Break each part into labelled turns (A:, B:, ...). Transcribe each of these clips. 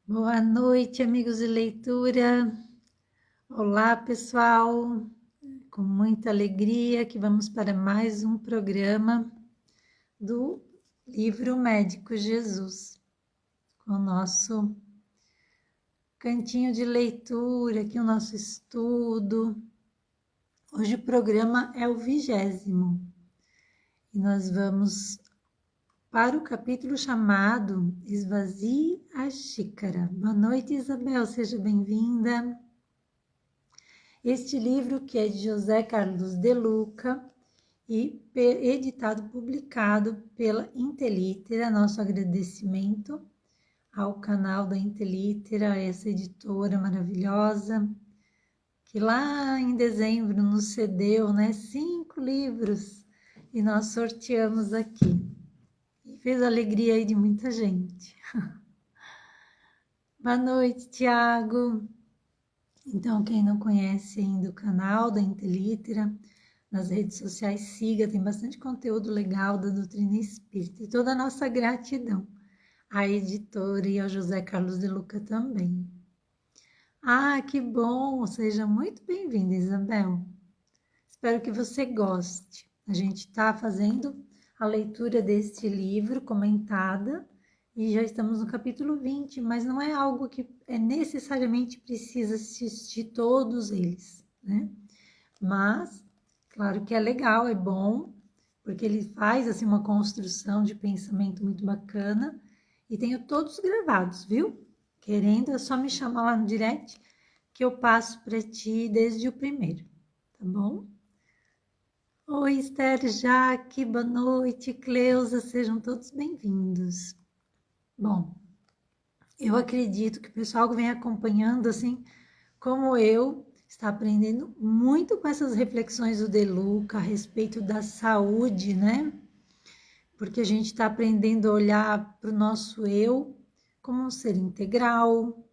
A: Boa noite, amigos de leitura. Olá, pessoal. Com muita alegria que vamos para mais um programa do Livro Médico Jesus, com o nosso cantinho de leitura, aqui o nosso estudo. Hoje o programa é o 20º e nós vamos para o capítulo chamado Esvazie a Xícara. Boa noite, Isabel, seja bem-vinda. Este livro, que é de José Carlos de Luca e editado, publicado pela Intelitera, nosso agradecimento ao canal da Intelitera, essa editora maravilhosa, que lá em dezembro nos cedeu, 5 livros e nós sorteamos aqui. E fez a alegria aí de muita gente. Boa noite, Tiago. Então, quem não conhece ainda o canal da Intelitera, nas redes sociais, siga, tem bastante conteúdo legal da doutrina espírita. E toda a nossa gratidão à editora e ao José Carlos de Luca também. Ah, que bom! Seja muito bem-vinda, Isabel. Espero que você goste. A gente está fazendo a leitura deste livro comentada e já estamos no capítulo 20, mas não é algo que necessariamente precisa assistir todos eles, né? Mas, claro que é legal, é bom, porque ele faz assim uma construção de pensamento muito bacana e tenho todos gravados, viu? Querendo, é só me chamar lá no direct que eu passo para ti desde o primeiro, tá bom? Oi, Esther, Jaque, boa noite, Cleusa, sejam todos bem-vindos. Bom, eu acredito que o pessoal que vem acompanhando, assim como eu, está aprendendo muito com essas reflexões do De Luca a respeito da saúde, né? Porque a gente está aprendendo a olhar para o nosso eu como um ser integral,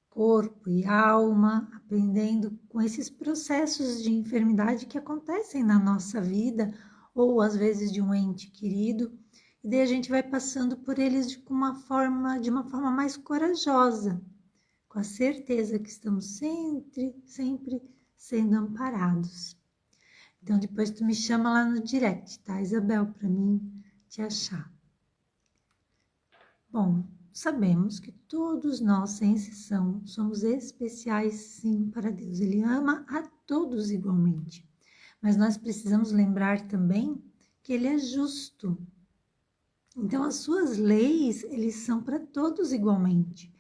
A: corpo e alma, aprendendo com esses processos de enfermidade que acontecem na nossa vida, ou às vezes de um ente querido, e daí a gente vai passando por eles de uma forma mais corajosa, com a certeza que estamos sempre sendo amparados. Então depois tu me chama lá no direct, tá, Isabel, para mim te achar. Bom, sabemos que todos nós, sem exceção, somos especiais sim para Deus. Ele ama a todos igualmente. Mas nós precisamos lembrar também que Ele é justo. Então as suas leis, eles são para todos igualmente.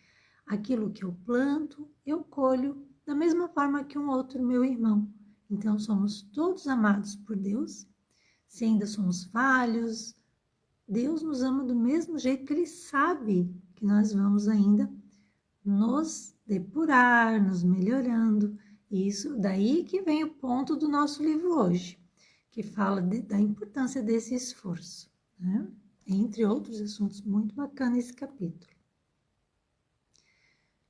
A: Aquilo que eu planto, eu colho da mesma forma que um outro meu irmão. Então somos todos amados por Deus. Se ainda somos falhos, Deus nos ama do mesmo jeito que Ele sabe que nós vamos ainda nos depurar, nos melhorando. E isso daí que vem o ponto do nosso livro hoje, que fala da importância desse esforço, né? Entre outros assuntos muito bacanas esse capítulo.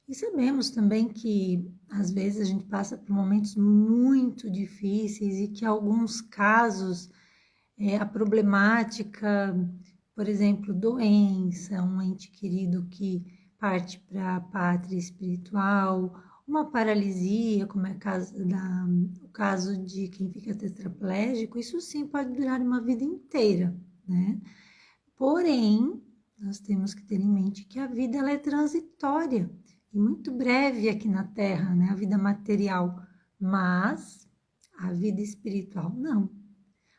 A: E sabemos também que às vezes a gente passa por momentos muito difíceis e que em alguns casos a problemática, por exemplo, doença, um ente querido que parte para a pátria espiritual, uma paralisia, como é o caso de quem fica tetraplégico, isso sim pode durar uma vida inteira, né? Porém, nós temos que ter em mente que a vida ela é transitória e muito breve aqui na Terra, né? A vida material, mas a vida espiritual não.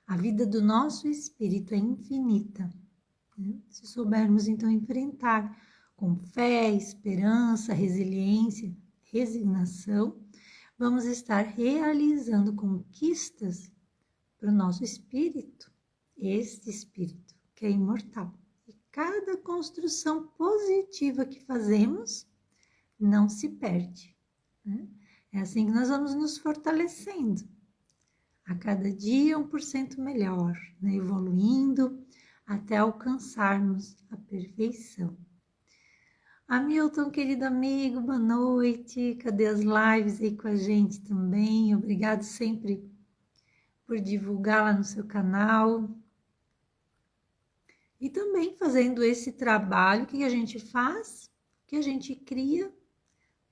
A: A vida do nosso espírito é infinita, né? Se soubermos então enfrentar com fé, esperança, resiliência, resignação, vamos estar realizando conquistas para o nosso espírito, este espírito que é imortal. E cada construção positiva que fazemos não se perde, né? É assim que nós vamos nos fortalecendo. A cada dia 1% melhor, né? Evoluindo até alcançarmos a perfeição. Hamilton, querido amigo, boa noite. Cadê as lives aí com a gente também? Obrigado sempre por divulgar lá no seu canal. E também fazendo esse trabalho, o que a gente faz? que a gente cria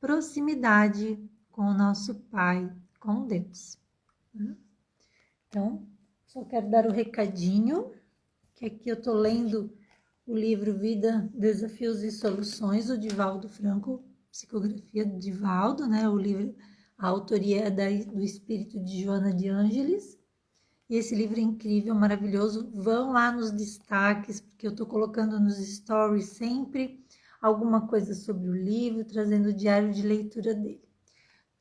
A: proximidade com o nosso Pai, com Deus. Então, só quero dar o recadinho, que aqui eu estou lendo o livro Vida, Desafios e Soluções, do Divaldo Franco, psicografia do Divaldo, né? O livro, a autoria é do espírito de Joana de Ângeles. E esse livro é incrível, maravilhoso. Vão lá nos destaques, porque eu estou colocando nos stories sempre alguma coisa sobre o livro, trazendo o diário de leitura dele.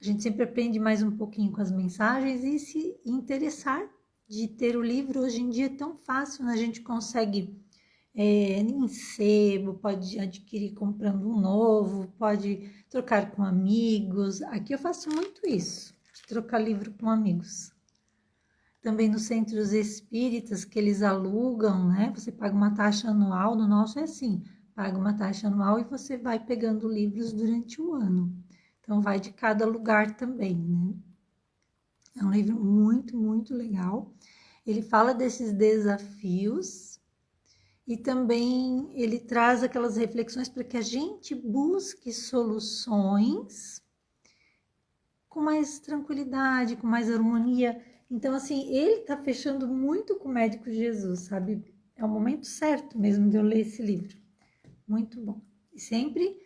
A: A gente sempre aprende mais um pouquinho com as mensagens e se interessar de ter o livro. Hoje em dia é tão fácil, né? A gente consegue em sebo, pode adquirir comprando um novo, pode trocar com amigos. Aqui eu faço muito isso, de trocar livro com amigos. Também nos centros espíritas que eles alugam, né? Você paga uma taxa anual, no nosso é assim, paga uma taxa anual e você vai pegando livros durante o ano. Então, vai de cada lugar também, né? É um livro muito, muito legal. Ele fala desses desafios e também ele traz aquelas reflexões para que a gente busque soluções com mais tranquilidade, com mais harmonia. Então, assim, ele está fechando muito com o Médico Jesus, sabe? É o momento certo mesmo de eu ler esse livro. Muito bom. E sempre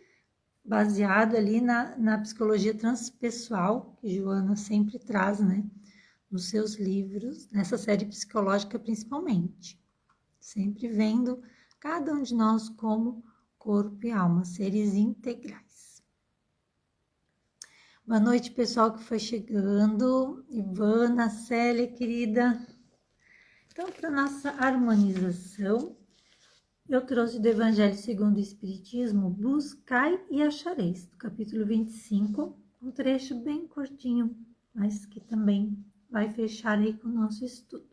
A: baseado ali na psicologia transpessoal, que Joana sempre traz, né? Nos seus livros, nessa série psicológica principalmente. Sempre vendo cada um de nós como corpo e alma, seres integrais. Boa noite, pessoal que foi chegando. Ivana, Célia, querida. Então, para nossa harmonização, eu trouxe do Evangelho segundo o Espiritismo, Buscai e Achareis, do capítulo 25, um trecho bem curtinho, mas que também vai fechar aí com o nosso estudo.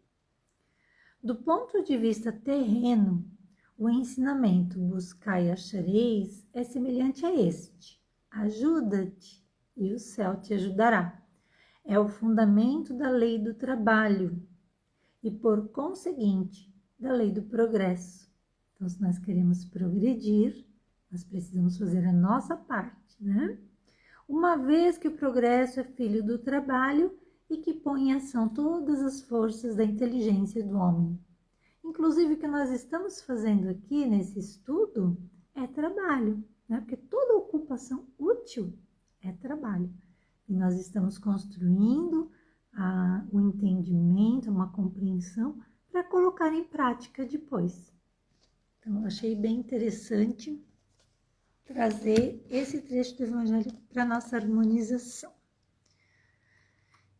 A: Do ponto de vista terreno, o ensinamento Buscai e Achareis é semelhante a este: ajuda-te e o céu te ajudará. É o fundamento da lei do trabalho e, por conseguinte, da lei do progresso. Então, se nós queremos progredir, nós precisamos fazer a nossa parte, né? Uma vez que o progresso é filho do trabalho e que põe em ação todas as forças da inteligência do homem. Inclusive, o que nós estamos fazendo aqui nesse estudo é trabalho, né? Porque toda ocupação útil é trabalho. E nós estamos construindo o entendimento, uma compreensão para colocar em prática depois. Então, eu achei bem interessante trazer esse trecho do Evangelho para a nossa harmonização.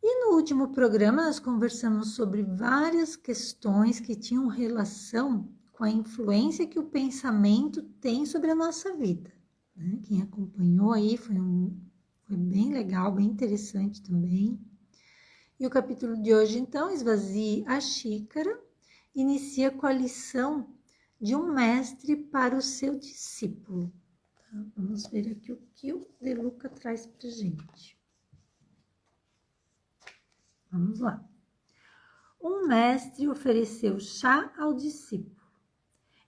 A: E no último programa, nós conversamos sobre várias questões que tinham relação com a influência que o pensamento tem sobre a nossa vida. Né? Quem acompanhou aí foi bem legal, bem interessante também. E o capítulo de hoje, então, Esvazie a Xícara, inicia com a lição de um mestre para o seu discípulo. Tá? Vamos ver aqui o que o De Luca traz para a gente. Vamos lá. Um mestre ofereceu chá ao discípulo.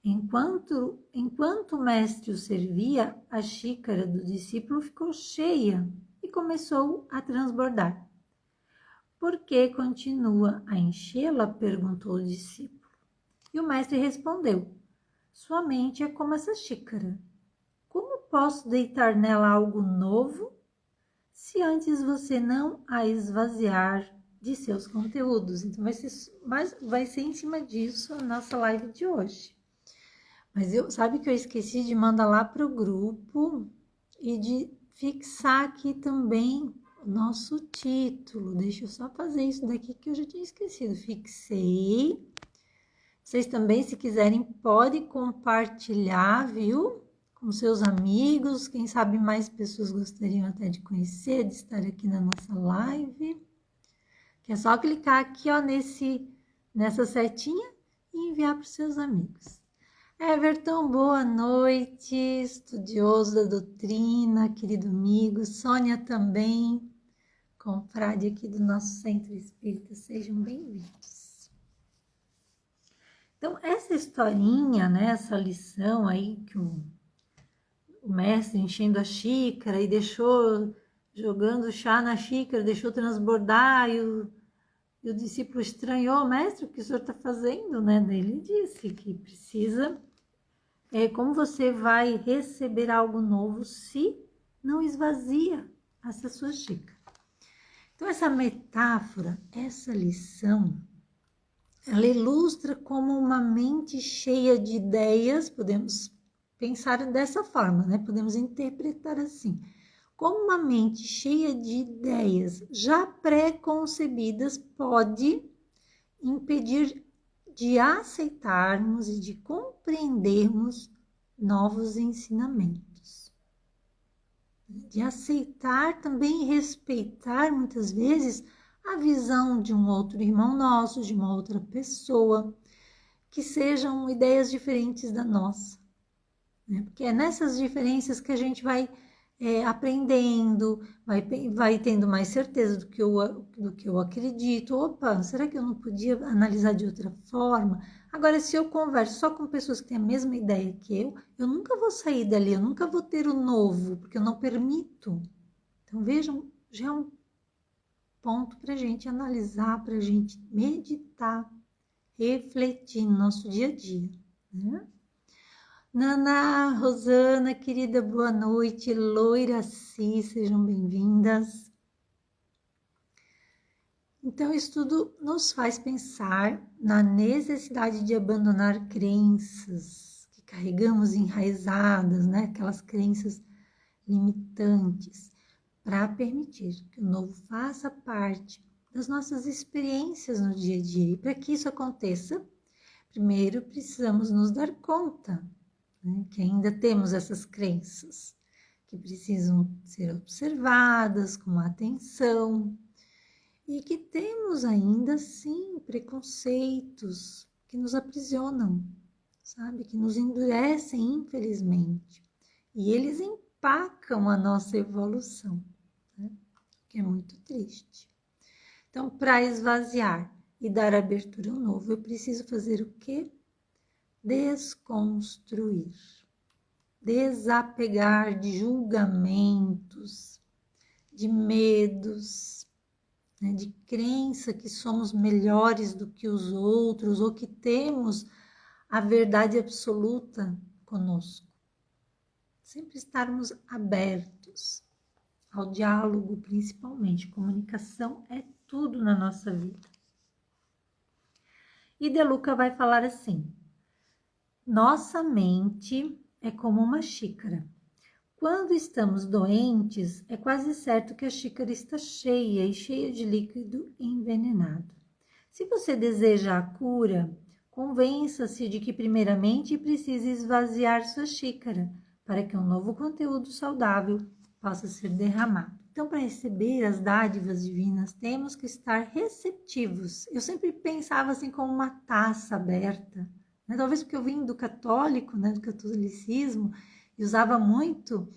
A: Enquanto o mestre o servia, a xícara do discípulo ficou cheia e começou a transbordar. Por que continua a enchê-la? Perguntou o discípulo. E o mestre respondeu: sua mente é como essa xícara. Como posso deitar nela algo novo se antes você não a esvaziar de seus conteúdos? Então vai ser em cima disso a nossa live de hoje. Mas sabe que eu esqueci de mandar lá para o grupo e de fixar aqui também o nosso título. Deixa eu só fazer isso daqui que eu já tinha esquecido. Fixei. Vocês também, se quiserem, podem compartilhar, viu? Com seus amigos. Quem sabe mais pessoas gostariam até de conhecer, de estar aqui na nossa live. Que é só clicar aqui, ó, nessa setinha e enviar para os seus amigos. Everton, boa noite, estudioso da doutrina, querido amigo. Sônia também, confrade aqui do nosso Centro Espírita, sejam bem-vindos. Então, essa historinha, né, essa lição aí que o o mestre enchendo a xícara e deixou, jogando o chá na xícara, deixou transbordar e o discípulo estranhou, mestre, o que o senhor está fazendo, né? Daí ele disse que precisa, como você vai receber algo novo se não esvazia essa sua xícara. Então, essa metáfora, essa lição, ela ilustra como uma mente cheia de ideias, podemos pensar dessa forma, né? Podemos interpretar assim, como uma mente cheia de ideias já pré-concebidas pode impedir de aceitarmos e de compreendermos novos ensinamentos. De aceitar também e respeitar muitas vezes a visão de um outro irmão nosso, de uma outra pessoa, que sejam ideias diferentes da nossa. Né? Porque é nessas diferenças que a gente vai aprendendo, vai tendo mais certeza do que eu acredito. Opa, será que eu não podia analisar de outra forma? Agora, se eu converso só com pessoas que têm a mesma ideia que eu nunca vou sair dali, eu nunca vou ter o novo, porque eu não permito. Então, vejam, já é um ponto para a gente analisar, para a gente meditar, refletir no nosso dia a dia, né? Nana, Rosana, querida, boa noite. Loiraci, sejam bem-vindas. Então, isso tudo nos faz pensar na necessidade de abandonar crenças que carregamos enraizadas, né? Aquelas crenças limitantes, para permitir que o novo faça parte das nossas experiências no dia a dia. E para que isso aconteça, primeiro precisamos nos dar conta, né, que ainda temos essas crenças que precisam ser observadas com atenção e que temos ainda, sim, preconceitos que nos aprisionam, sabe? Que nos endurecem, infelizmente. E eles empacam a nossa evolução, né? Que é muito triste. Então, para esvaziar e dar abertura ao novo, eu preciso fazer o quê? Desconstruir, desapegar de julgamentos, de medos, né, de crença que somos melhores do que os outros ou que temos a verdade absoluta conosco. Sempre estarmos abertos ao diálogo, principalmente. Comunicação é tudo na nossa vida. E De Luca vai falar assim: nossa mente é como uma xícara. Quando estamos doentes, é quase certo que a xícara está cheia e cheia de líquido envenenado. Se você deseja a cura, convença-se de que primeiramente precisa esvaziar sua xícara, para que um novo conteúdo saudável possa ser derramado. Então, para receber as dádivas divinas, temos que estar receptivos. Eu sempre pensava assim como uma taça aberta, né? Talvez porque eu vim do católico, né, do catolicismo, e usava muito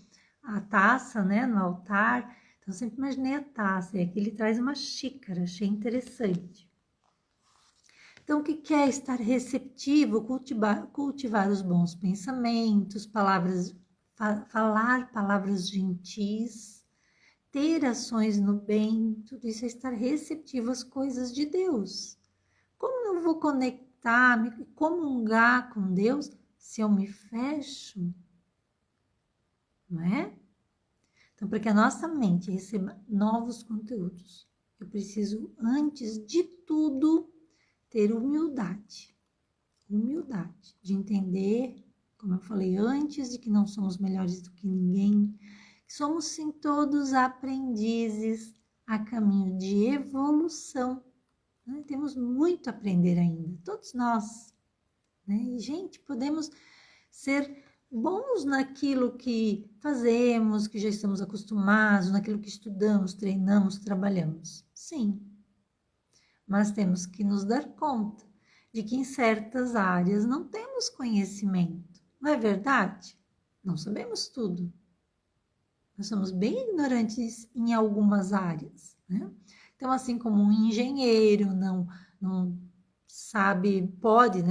A: a taça, né, no altar. Então, eu sempre imaginei a taça, e aqui ele traz uma xícara, achei interessante. Então, o que é estar receptivo? Cultivar os bons pensamentos, falar palavras gentis, ter ações no bem, tudo isso é estar receptivo às coisas de Deus. Como eu vou conectar, me comungar com Deus se eu me fecho? Não é? Então, para que a nossa mente receba novos conteúdos, eu preciso, antes de tudo, ter humildade. Humildade de entender, como eu falei antes, de que não somos melhores do que ninguém, que somos sim todos aprendizes a caminho de evolução. Né? Temos muito a aprender ainda, todos nós. Né? E, gente, podemos ser bons naquilo que fazemos, que já estamos acostumados, naquilo que estudamos, treinamos, trabalhamos. Sim, mas temos que nos dar conta de que em certas áreas não temos conhecimento. Não é verdade? Não sabemos tudo. Nós somos bem ignorantes em algumas áreas, né? Então, assim como um engenheiro não sabe, pode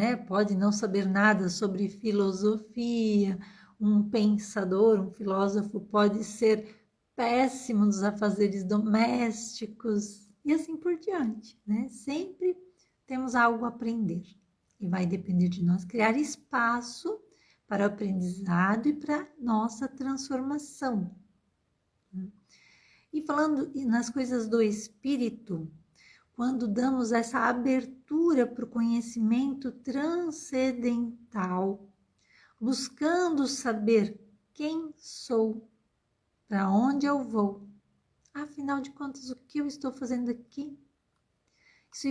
A: não saber nada sobre filosofia, Um pensador, um filósofo pode ser péssimo nos afazeres domésticos e assim por diante, né? Sempre temos algo a aprender e vai depender de nós criar espaço para o aprendizado e para nossa transformação. E falando nas coisas do espírito, quando damos essa abertura para o conhecimento transcendental, buscando saber quem sou, para onde eu vou, afinal de contas, o que eu estou fazendo aqui? Isso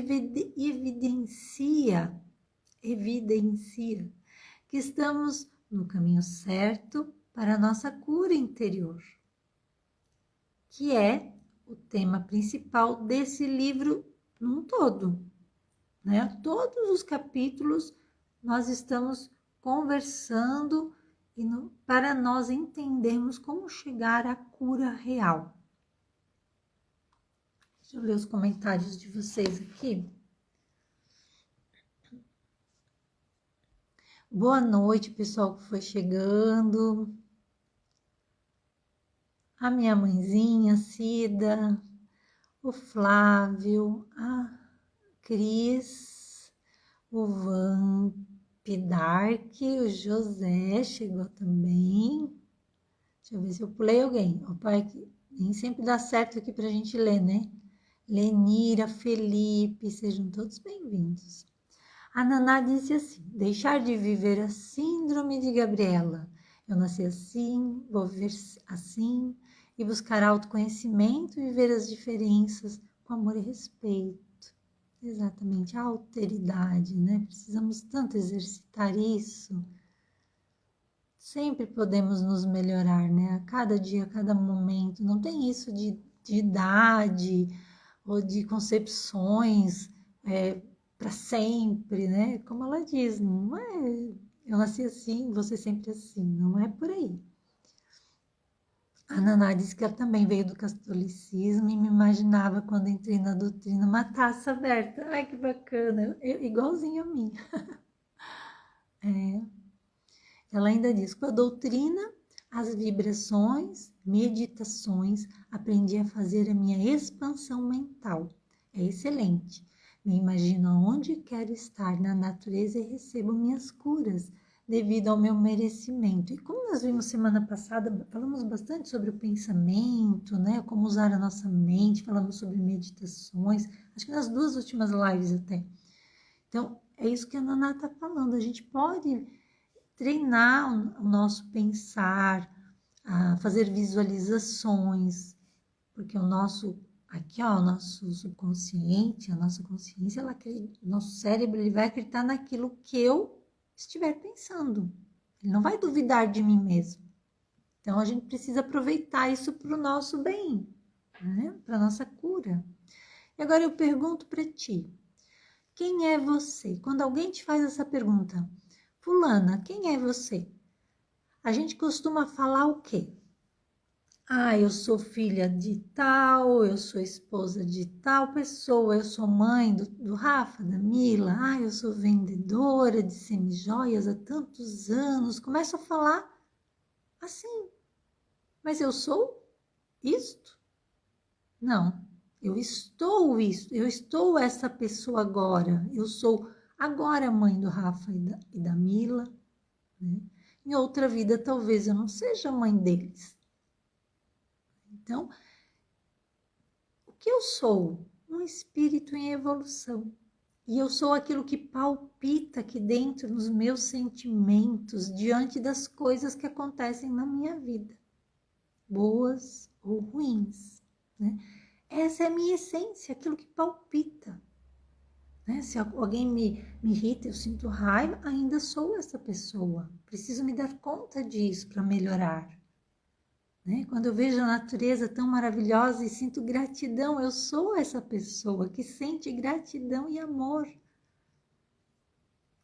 A: evidencia que estamos no caminho certo para a nossa cura interior, que é o tema principal desse livro num todo, né? Todos os capítulos nós estamos conversando para nós entendermos como chegar à cura real. Deixa eu ler os comentários de vocês aqui. Boa noite, pessoal que foi chegando. A minha mãezinha, Cida, o Flávio, a Cris, o Vampidark, o José chegou também. Deixa eu ver se eu pulei alguém. O pai que nem sempre dá certo aqui pra gente ler, né? Lenira, Felipe, sejam todos bem-vindos. A Naná disse assim: deixar de viver a síndrome de Gabriela. Eu nasci assim, vou viver assim, e buscar autoconhecimento e viver as diferenças com amor e respeito. Exatamente, a alteridade, né? Precisamos tanto exercitar isso. Sempre podemos nos melhorar, né? A cada dia, a cada momento. Não tem isso de idade ou de concepções para sempre, né? Como ela diz, não é eu nasci assim, você sempre assim, não é por aí. A Naná disse que ela também veio do catolicismo e me imaginava quando entrei na doutrina uma taça aberta. Ai, que bacana, igualzinho a mim. Ela ainda diz, com a doutrina, as vibrações, meditações, aprendi a fazer a minha expansão mental. É excelente. Me imagino onde quero estar na natureza e recebo minhas curas devido ao meu merecimento. E como nós vimos semana passada, falamos bastante sobre o pensamento, né? Como usar a nossa mente, falamos sobre meditações, acho que nas 2 últimas lives até. Então, é isso que a Naná está falando. A gente pode treinar o nosso pensar, a fazer visualizações, porque o nosso subconsciente, a nossa consciência, o nosso cérebro, ele vai acreditar naquilo que eu estiver pensando. Ele não vai duvidar de mim mesmo. Então, a gente precisa aproveitar isso para o nosso bem, né? Para a nossa cura. E agora eu pergunto para ti, quem é você? Quando alguém te faz essa pergunta, fulana, quem é você? A gente costuma falar o quê? Ah, eu sou filha de tal, eu sou esposa de tal pessoa, eu sou mãe do Rafa, da Mila, ah, eu sou vendedora de semijoias há tantos anos. Começo a falar assim, mas eu sou isto? Não, eu estou essa pessoa agora, eu sou agora mãe do Rafa e da Mila, né? Em outra vida, talvez eu não seja mãe deles. Então, o que eu sou? Um espírito em evolução. E eu sou aquilo que palpita aqui dentro nos meus sentimentos diante das coisas que acontecem na minha vida, boas ou ruins, né? Essa é a minha essência, aquilo que palpita. Né? Se alguém me irrita, eu sinto raiva, ainda sou essa pessoa. Preciso me dar conta disso para melhorar. Né? Quando eu vejo a natureza tão maravilhosa e sinto gratidão, eu sou essa pessoa que sente gratidão e amor.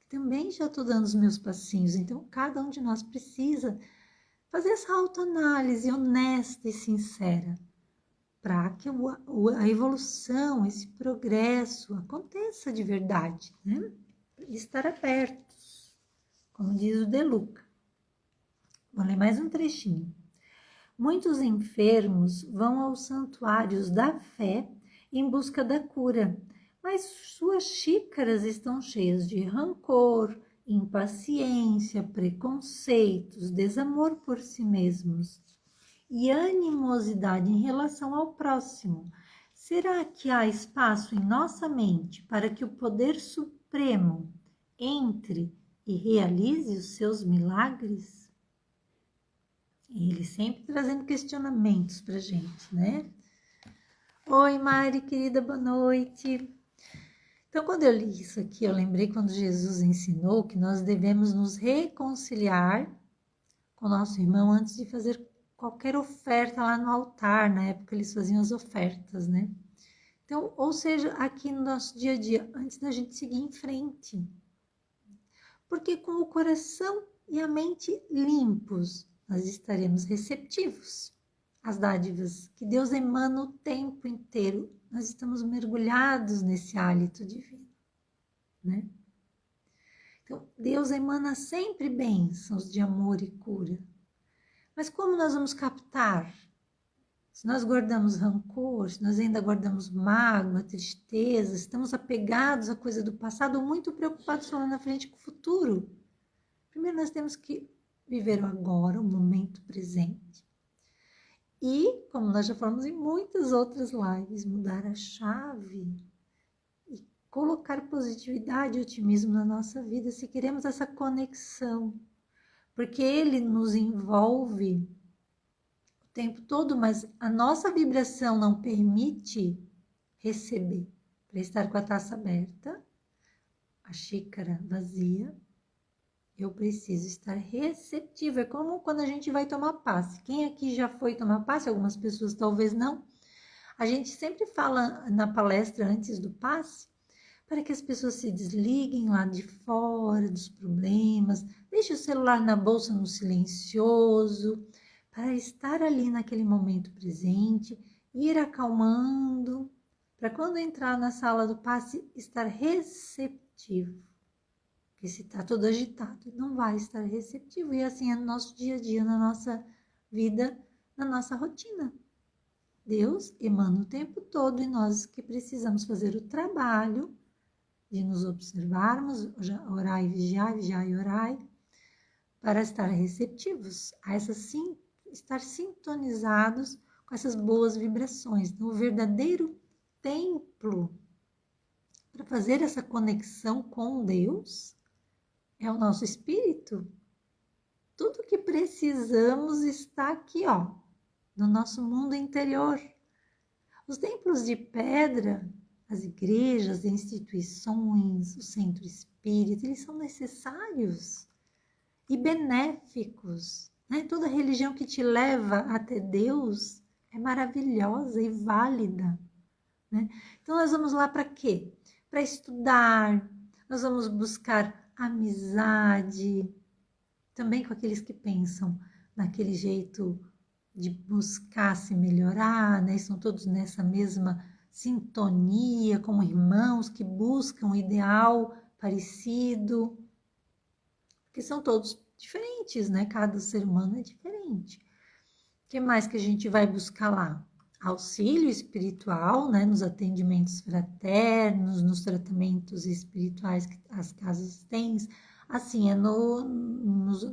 A: Também já estou dando os meus passinhos, então cada um de nós precisa fazer essa autoanálise honesta e sincera para que a evolução, esse progresso aconteça de verdade, né? Estar abertos, como diz o De Luca. Vou ler mais um trechinho. Muitos enfermos vão aos santuários da fé em busca da cura, mas suas xícaras estão cheias de rancor, impaciência, preconceitos, desamor por si mesmos e animosidade em relação ao próximo. Será que há espaço em nossa mente para que o poder supremo entre e realize os seus milagres? Ele sempre trazendo questionamentos para a gente, né? Oi, Mari, querida, boa noite. Então, quando eu li isso aqui, eu lembrei quando Jesus ensinou que nós devemos nos reconciliar com o nosso irmão antes de fazer qualquer oferta lá no altar. Na época, eles faziam as ofertas, né? Então, ou seja, aqui no nosso dia a dia, antes da gente seguir em frente. Porque com o coração e a mente limpos, nós estaremos receptivos às dádivas que Deus emana o tempo inteiro. Nós estamos mergulhados nesse hálito divino, né? Então, Deus emana sempre bênçãos de amor e cura. Mas como nós vamos captar? Se nós guardamos rancor, se nós ainda guardamos mágoa, tristeza, estamos apegados à coisa do passado ou muito preocupados lá na frente com o futuro. Primeiro nós temos que viver o agora, o momento presente. E, como nós já falamos em muitas outras lives, mudar a chave e colocar positividade e otimismo na nossa vida se queremos essa conexão. Porque ele nos envolve o tempo todo, mas a nossa vibração não permite receber. Para estar com a taça aberta, a xícara vazia, eu preciso estar receptiva. É como quando a gente vai tomar passe. Quem aqui já foi tomar passe? Algumas pessoas talvez não. A gente sempre fala na palestra antes do passe para que as pessoas se desliguem lá de fora dos problemas, deixe o celular na bolsa no silencioso, para estar ali naquele momento presente, ir acalmando, para quando entrar na sala do passe, estar receptivo. Porque se está todo agitado, não vai estar receptivo. E assim é no nosso dia a dia, na nossa vida, na nossa rotina. Deus emana o tempo todo e nós que precisamos fazer o trabalho de nos observarmos, orai e vigiai, vigiai e orai, para estar receptivos a estar sintonizados com essas boas vibrações. Então, o verdadeiro templo para fazer essa conexão com Deus é o nosso espírito. Tudo que precisamos está aqui, ó, no nosso mundo interior. Os templos de pedra, as igrejas, as instituições, o centro espírita, eles são necessários e benéficos, né? Toda religião que te leva até Deus é maravilhosa e válida, né? Então nós vamos lá para quê? Para estudar, nós vamos buscar amizade, também com aqueles que pensam naquele jeito de buscar se melhorar, né? Estão todos nessa mesma sintonia, como irmãos que buscam um ideal parecido, porque são todos diferentes, né? Cada ser humano é diferente. O que mais que a gente vai buscar lá? Auxílio espiritual, né? Nos atendimentos fraternos, nos tratamentos espirituais que as casas têm. Assim,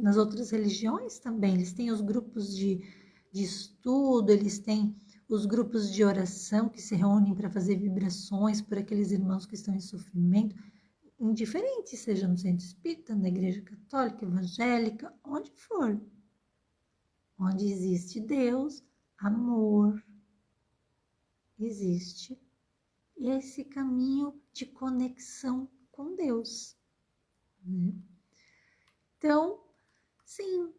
A: nas outras religiões também. Eles têm os grupos de estudo, eles têm os grupos de oração que se reúnem para fazer vibrações por aqueles irmãos que estão em sofrimento, indiferente, seja no centro espírita, na igreja católica, evangélica, onde for. Onde existe Deus, amor, existe esse caminho de conexão com Deus, né? Então, sim,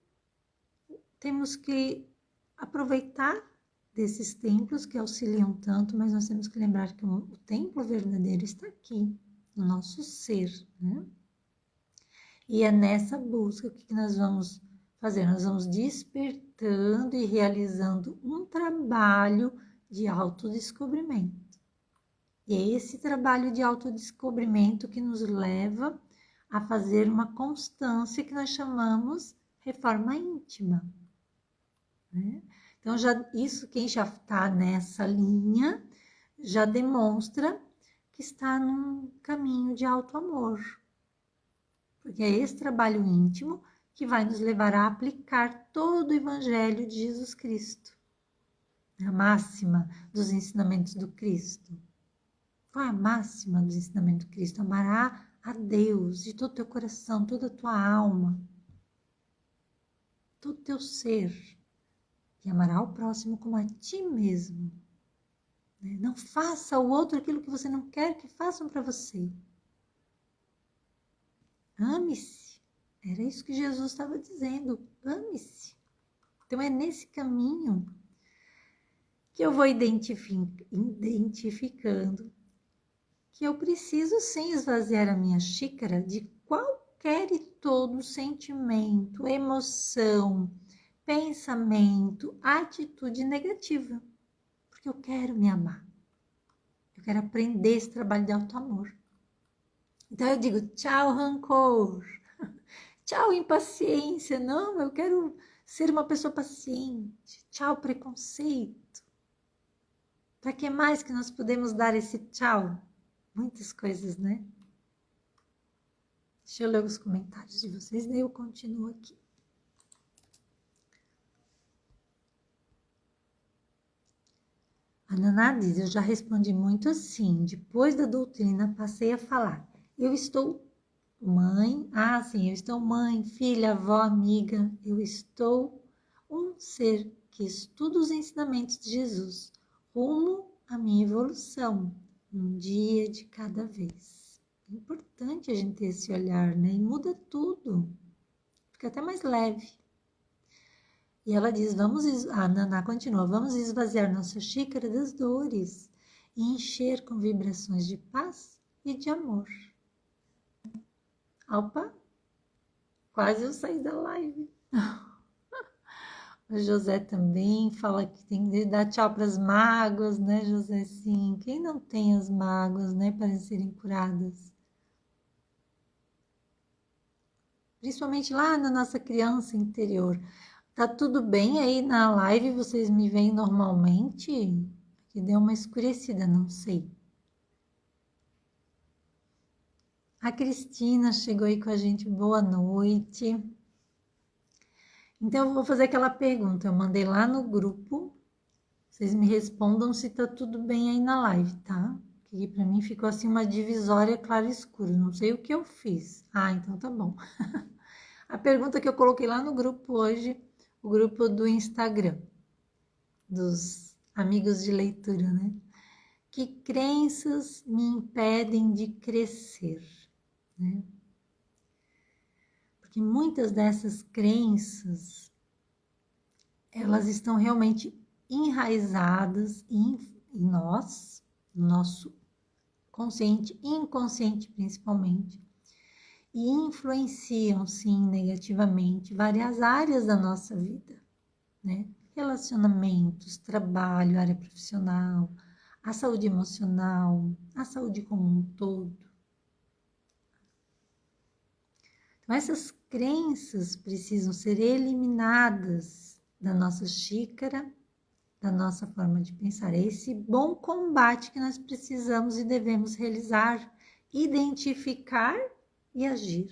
A: temos que aproveitar desses templos que auxiliam tanto, mas nós temos que lembrar que o templo verdadeiro está aqui, no nosso ser, né? E é nessa busca que nós vamos fazer, nós vamos despertando e realizando um trabalho de autodescobrimento. E é esse trabalho de autodescobrimento que nos leva a fazer uma constância que nós chamamos reforma íntima, né? Então, quem já está nessa linha, já demonstra que está num caminho de alto amor. Porque é esse trabalho íntimo que vai nos levar a aplicar todo o Evangelho de Jesus Cristo. A máxima dos ensinamentos do Cristo. Qual é a máxima dos ensinamentos do Cristo? Amará a Deus de todo o teu coração, toda a tua alma, todo o teu ser. E amará o próximo como a ti mesmo. Não faça ao outro aquilo que você não quer que façam para você. Ame-se. Era isso que Jesus estava dizendo. Ame-se. Então é nesse caminho que eu vou identificando que eu preciso sim esvaziar a minha xícara de qualquer e todo sentimento, emoção, pensamento, atitude negativa. Porque eu quero me amar. Eu quero aprender esse trabalho de auto-amor. Então eu digo, tchau rancor, tchau impaciência, não, eu quero ser uma pessoa paciente, tchau preconceito. Para que mais que nós podemos dar esse tchau? Muitas coisas, né? Deixa eu ler os comentários de vocês, daí eu continuo aqui. A Naná diz, eu já respondi muito assim, depois da doutrina passei a falar. Eu estou mãe, eu estou mãe, filha, avó, amiga, eu estou um ser que estuda os ensinamentos de Jesus, rumo à minha evolução, um dia de cada vez. É importante a gente ter esse olhar, né? E muda tudo, fica até mais leve. E ela diz, a Naná continua, vamos esvaziar nossa xícara das dores e encher com vibrações de paz e de amor. Opa, quase eu saí da live. O José também fala que tem que dar tchau para as mágoas, né, José? Sim, quem não tem as mágoas, né, para serem curadas? Principalmente lá na nossa criança interior. Tá tudo bem aí na live? Vocês me veem normalmente? Que deu uma escurecida, não sei. A Cristina chegou aí com a gente, boa noite. Então, eu vou fazer aquela pergunta, eu mandei lá no grupo, vocês me respondam se tá tudo bem aí na live, tá? Que pra mim ficou assim uma divisória claro e escuro, não sei o que eu fiz. Ah, então tá bom. A pergunta que eu coloquei lá no grupo hoje, o grupo do Instagram, dos amigos de leitura, né? Que crenças me impedem de crescer, né? Porque muitas dessas crenças, elas estão realmente enraizadas em nós, no nosso consciente, inconsciente principalmente, e influenciam, sim, negativamente várias áreas da nossa vida, né? Relacionamentos, trabalho, área profissional, a saúde emocional, a saúde como um todo. Então, essas crenças precisam ser eliminadas da nossa xícara, da nossa forma de pensar. É esse bom combate que nós precisamos e devemos realizar, identificar e agir.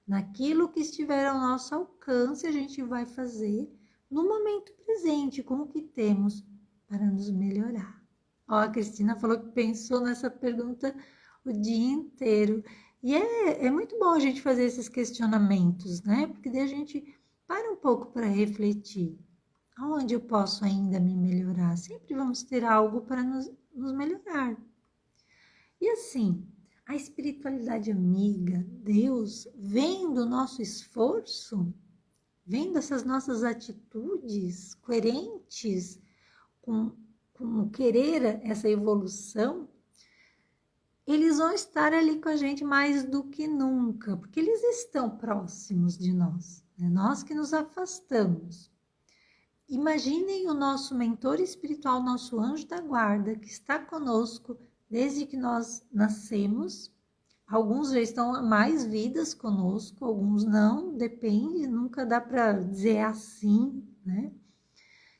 A: Naquilo que estiver ao nosso alcance, a gente vai fazer no momento presente, com o que temos para nos melhorar. Ó, a Cristina falou que pensou nessa pergunta o dia inteiro. E é muito bom a gente fazer esses questionamentos, né? Porque daí a gente para um pouco para refletir. Aonde eu posso ainda me melhorar? Sempre vamos ter algo para nos melhorar. E assim, a espiritualidade amiga, Deus, vendo o nosso esforço, vendo essas nossas atitudes coerentes com querer essa evolução, eles vão estar ali com a gente mais do que nunca, porque eles estão próximos de nós, né? Nós que nos afastamos. Imaginem o nosso mentor espiritual, nosso anjo da guarda, que está conosco desde que nós nascemos, Alguns já estão há mais vidas conosco, alguns não, depende, nunca dá para dizer assim, né?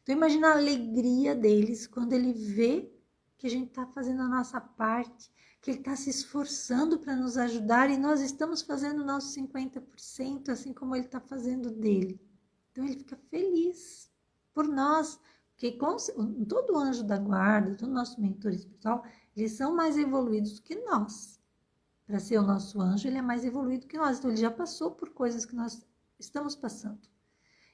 A: Então imagina a alegria deles quando ele vê que a gente está fazendo a nossa parte, que ele está se esforçando para nos ajudar e nós estamos fazendo o nosso 50%, assim como ele está fazendo dele. Então ele fica feliz por nós, porque todo anjo da guarda, todo nosso mentor espiritual, eles são mais evoluídos que nós. Para ser o nosso anjo, ele é mais evoluído que nós. Então ele já passou por coisas que nós estamos passando.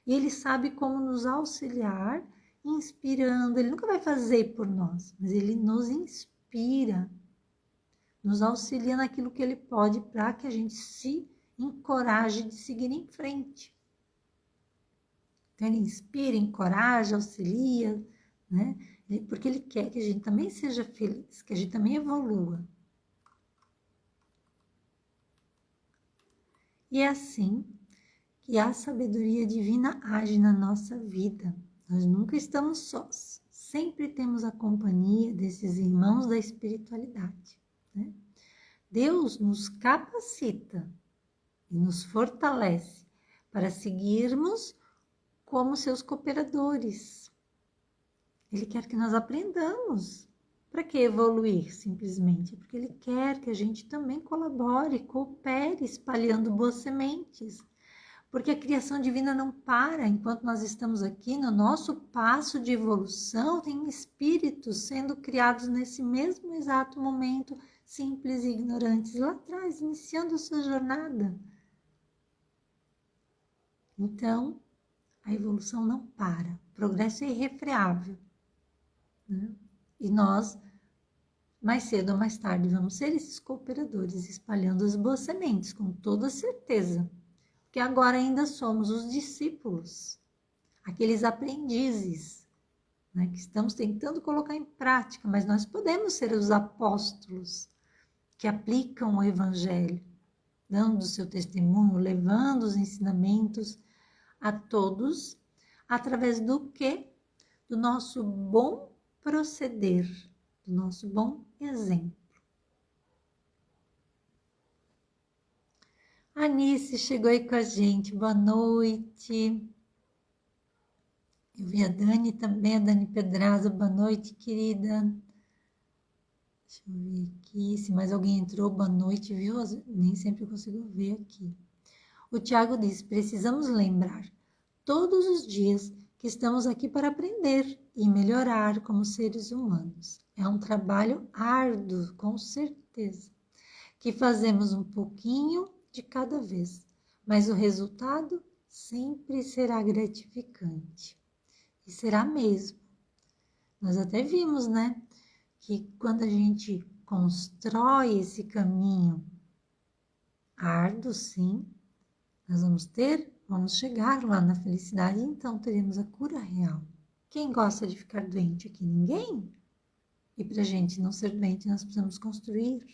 A: E ele sabe como nos auxiliar, inspirando. Ele nunca vai fazer por nós, mas ele nos inspira, nos auxilia naquilo que ele pode para que a gente se encoraje de seguir em frente. Então ele inspira, encoraja, auxilia, né? Porque ele quer que a gente também seja feliz, que a gente também evolua. E é assim que a sabedoria divina age na nossa vida. Nós nunca estamos sós. Sempre temos a companhia desses irmãos da espiritualidade, né? Deus nos capacita e nos fortalece para seguirmos como seus cooperadores. Ele quer que nós aprendamos. Para que evoluir, simplesmente? Porque ele quer que a gente também colabore, coopere, espalhando boas sementes. Porque a criação divina não para enquanto nós estamos aqui. No nosso passo de evolução, tem espíritos sendo criados nesse mesmo exato momento, simples e ignorantes, lá atrás, iniciando a sua jornada. Então, a evolução não para. O progresso é irrefreável, né? E nós, mais cedo ou mais tarde, vamos ser esses cooperadores, espalhando as boas sementes, com toda certeza. Porque agora ainda somos os discípulos, aqueles aprendizes, né, que estamos tentando colocar em prática, mas nós podemos ser os apóstolos que aplicam o Evangelho, dando o seu testemunho, levando os ensinamentos a todos, através do quê? Do nosso bom proceder, do nosso bom exemplo. A Anice chegou aí com a gente, boa noite. Eu vi a Dani também, a Dani Pedraza, boa noite, querida. Deixa eu ver aqui, se mais alguém entrou, boa noite, viu? Nem sempre eu consigo ver aqui. O Tiago diz, precisamos lembrar todos os dias que estamos aqui para aprender e melhorar como seres humanos. É um trabalho árduo, com certeza, que fazemos um pouquinho de cada vez, mas o resultado sempre será gratificante. E será mesmo. Nós até vimos, né, que quando a gente constrói esse caminho árduo, sim, nós vamos chegar lá na felicidade, então teremos a cura real. Quem gosta de ficar doente aqui? Ninguém. E para a gente não ser doente, nós precisamos construir,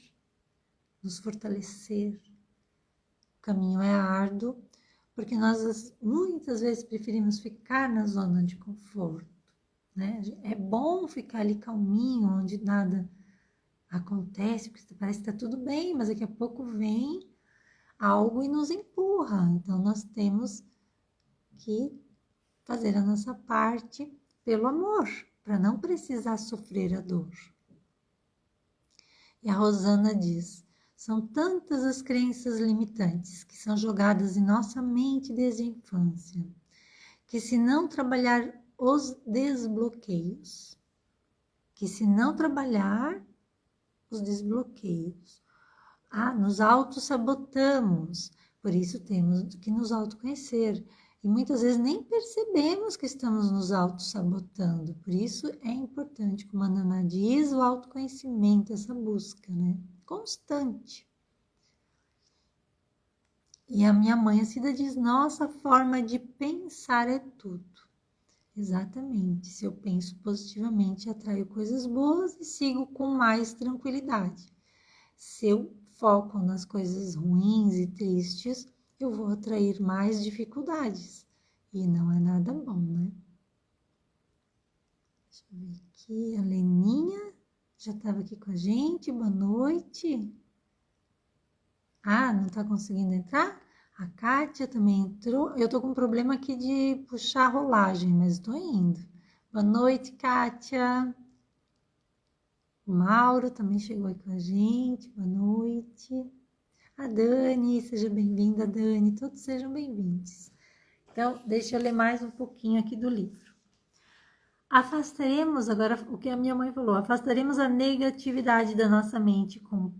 A: nos fortalecer. O caminho é árduo, porque nós muitas vezes preferimos ficar na zona de conforto, né? É bom ficar ali calminho, onde nada acontece, porque parece que está tudo bem, mas daqui a pouco vem algo e nos empurra. Então, nós temos que fazer a nossa parte pelo amor, para não precisar sofrer a dor. E a Rosana diz, são tantas as crenças limitantes que são jogadas em nossa mente desde a infância, que se não trabalhar os desbloqueios, nos autossabotamos, por isso temos que nos autoconhecer. E muitas vezes nem percebemos que estamos nos autossabotando. Por isso é importante, como a Naná diz, o autoconhecimento, essa busca, né? Constante. E a minha mãe, a Cida, diz, nossa forma de pensar é tudo. Exatamente. Se eu penso positivamente, atraio coisas boas e sigo com mais tranquilidade. Se eu foco nas coisas ruins e tristes, eu vou atrair mais dificuldades. E não é nada bom, né? Deixa eu ver aqui. A Leninha já estava aqui com a gente. Boa noite. Ah, não está conseguindo entrar? A Kátia também entrou. Eu tô com um problema aqui de puxar a rolagem, mas estou indo. Boa noite, Kátia. O Mauro também chegou aqui com a gente. Boa noite. A Dani, seja bem-vinda, Dani. Todos sejam bem-vindos. Então, deixa eu ler mais um pouquinho aqui do livro. Afastaremos, agora o que a minha mãe falou, afastaremos a negatividade da nossa mente com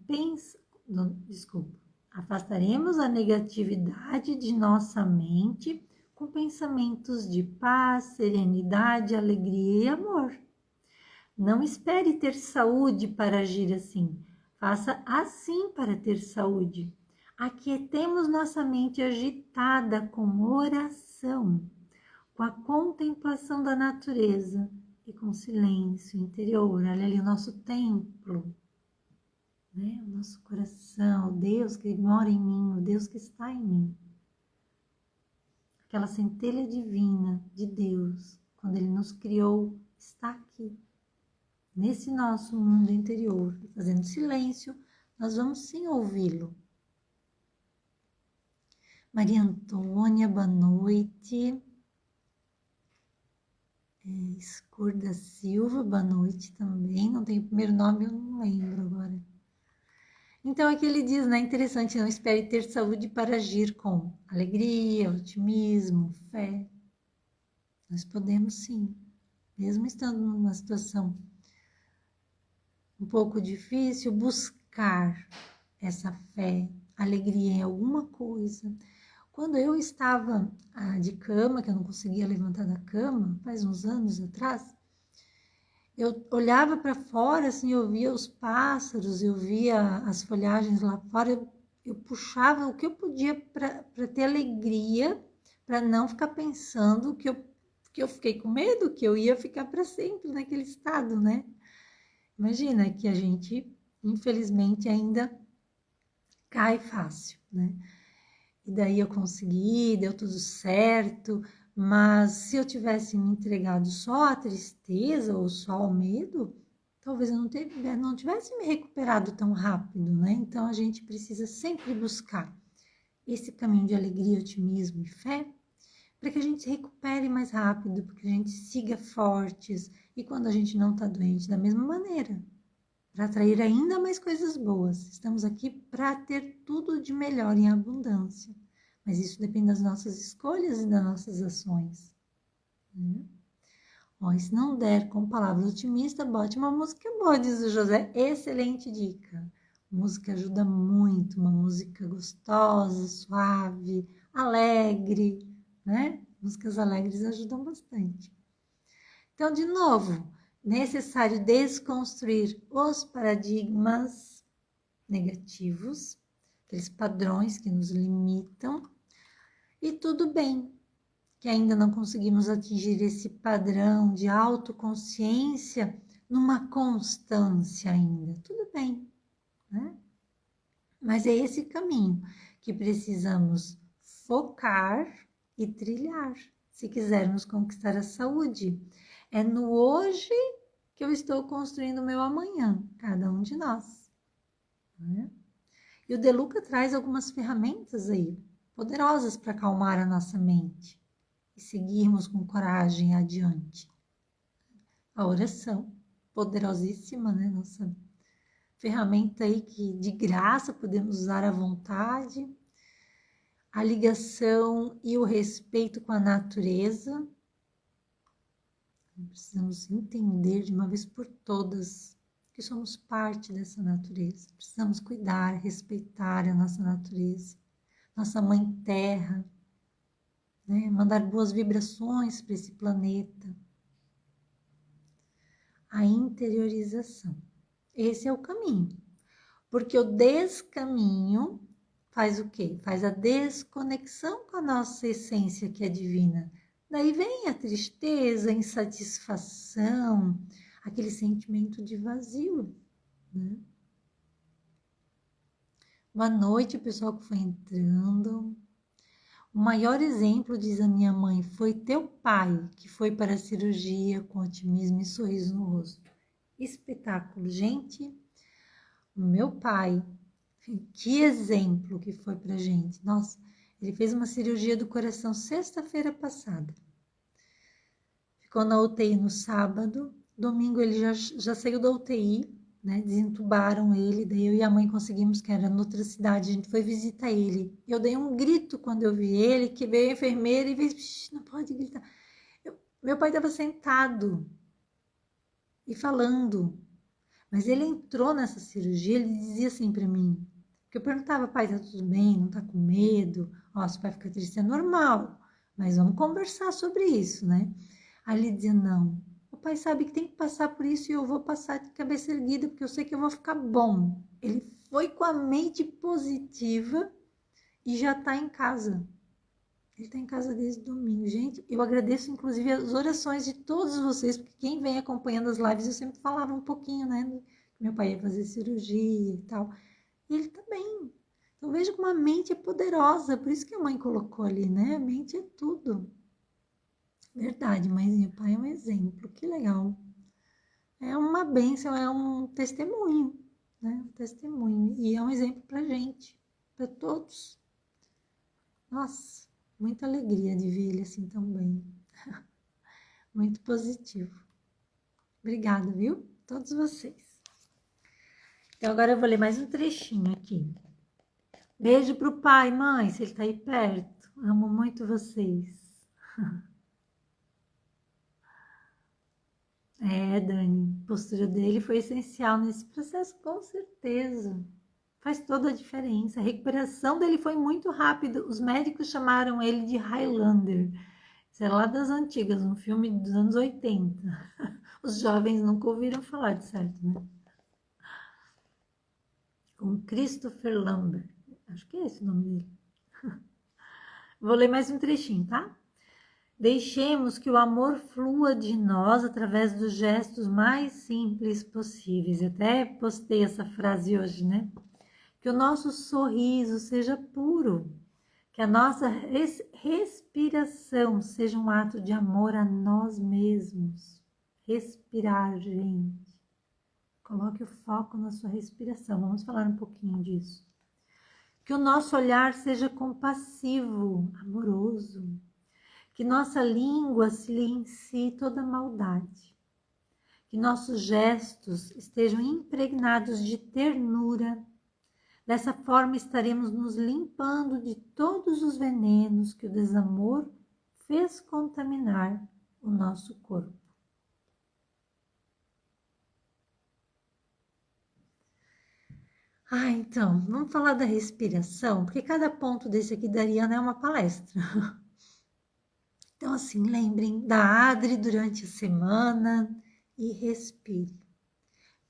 A: afastaremos a negatividade de nossa mente com pensamentos de paz, serenidade, alegria e amor. Não espere ter saúde para agir assim. Faça assim para ter saúde. Aquietemos nossa mente agitada com oração, com a contemplação da natureza e com silêncio interior. Olha ali o nosso templo, né? O nosso coração, o Deus que mora em mim, o Deus que está em mim. Aquela centelha divina de Deus, quando Ele nos criou, está aqui, nesse nosso mundo interior. E fazendo silêncio, nós vamos sim ouvi-lo. Maria Antônia, boa noite. Escur da Silva, boa noite também. Não tem o primeiro nome, eu não lembro agora. Então aqui ele diz, né? Interessante, não espere ter saúde para agir com alegria, otimismo, fé. Nós podemos sim, mesmo estando numa situação um pouco difícil, buscar essa fé, alegria em alguma coisa. Quando eu estava de cama, que eu não conseguia levantar da cama, faz uns anos atrás, eu olhava para fora, assim, eu via os pássaros, eu via as folhagens lá fora, eu puxava o que eu podia para ter alegria, para não ficar pensando que eu fiquei com medo, que eu ia ficar para sempre naquele estado, né? Imagina que a gente, infelizmente, ainda cai fácil, né? E daí eu consegui, deu tudo certo, mas se eu tivesse me entregado só à tristeza ou só ao medo, talvez eu não tivesse me recuperado tão rápido, né? Então a gente precisa sempre buscar esse caminho de alegria, otimismo e fé, para que a gente se recupere mais rápido, para que a gente siga fortes e quando a gente não está doente, da mesma maneira, para atrair ainda mais coisas boas. Estamos aqui para ter tudo de melhor em abundância. Mas isso depende das nossas escolhas e das nossas ações. E se não der com palavras otimistas, bote uma música boa, diz o José. Excelente dica. Música ajuda muito, uma música gostosa, suave, alegre, né? Músicas alegres ajudam bastante. Então, de novo, necessário desconstruir os paradigmas negativos, aqueles padrões que nos limitam, e tudo bem que ainda não conseguimos atingir esse padrão de autoconsciência numa constância ainda. Tudo bem, né? Mas é esse caminho que precisamos focar e trilhar se quisermos conquistar a saúde. É no hoje que eu estou construindo o meu amanhã, cada um de nós. Né? E o De Luca traz algumas ferramentas aí, poderosas para acalmar a nossa mente e seguirmos com coragem adiante. A oração, poderosíssima, né? Nossa ferramenta aí que de graça podemos usar à vontade. A ligação e o respeito com a natureza. Precisamos entender de uma vez por todas que somos parte dessa natureza. Precisamos cuidar, respeitar a nossa natureza, nossa mãe terra, né? Mandar boas vibrações para esse planeta. A interiorização. Esse é o caminho. Porque o descaminho faz o quê? Faz a desconexão com a nossa essência que é divina. Daí vem a tristeza, a insatisfação, aquele sentimento de vazio, né? Boa noite, pessoal que foi entrando. O maior exemplo, diz a minha mãe, foi teu pai, que foi para a cirurgia com otimismo e sorriso no rosto. Espetáculo, gente. O meu pai Que exemplo que foi pra gente. Nossa, ele fez uma cirurgia do coração sexta-feira passada. Ficou na UTI no sábado. Domingo ele já saiu da UTI, né? Desentubaram ele. Daí eu e a mãe conseguimos, que era noutra cidade. A gente foi visitar ele. Eu dei um grito quando eu vi ele, que veio a enfermeira e fez, não pode gritar. Meu pai estava sentado e falando. Mas ele entrou nessa cirurgia, ele dizia assim para mim, porque eu perguntava, pai, tá tudo bem? Não tá com medo? Ó, se o pai fica triste é normal, mas vamos conversar sobre isso, né? Aí ele dizia, não, o pai sabe que tem que passar por isso e eu vou passar de cabeça erguida, porque eu sei que eu vou ficar bom. Ele foi com a mente positiva e já tá em casa. Ele está em casa desde domingo. Gente, eu agradeço inclusive as orações de todos vocês, porque quem vem acompanhando as lives, eu sempre falava um pouquinho, né? Meu pai ia fazer cirurgia e tal. E ele tá bem. Então veja como a mente é poderosa, por isso que a mãe colocou ali, né? A mente é tudo. Verdade, mas meu pai é um exemplo, que legal. É uma bênção, é um testemunho, né? Um testemunho. E é um exemplo pra gente, pra todos. Nossa, muita alegria de ver ele assim também. Muito positivo. Obrigada, viu? Todos vocês. Então, agora eu vou ler mais um trechinho aqui. Beijo pro pai, mãe, se ele tá aí perto. Amo muito vocês. Dani, a postura dele foi essencial nesse processo, com certeza. Faz toda a diferença. A recuperação dele foi muito rápida. Os médicos chamaram ele de Highlander. Isso é lá das antigas, um filme dos anos 80. Os jovens nunca ouviram falar de certo, né? Com Christopher Lambert. Acho que é esse o nome dele. Vou ler mais um trechinho, tá? Deixemos que o amor flua de nós através dos gestos mais simples possíveis. Eu até postei essa frase hoje, né? Que o nosso sorriso seja puro. Que a nossa respiração seja um ato de amor a nós mesmos. Respirar, gente. Coloque o foco na sua respiração. Vamos falar um pouquinho disso. Que o nosso olhar seja compassivo, amoroso. Que nossa língua silencie toda maldade. Que nossos gestos estejam impregnados de ternura. Dessa forma estaremos nos limpando de todos os venenos que o desamor fez contaminar o nosso corpo. Então, vamos falar da respiração, porque cada ponto desse aqui daria, né, uma palestra. Então, assim, lembrem da Adri durante a semana e respire.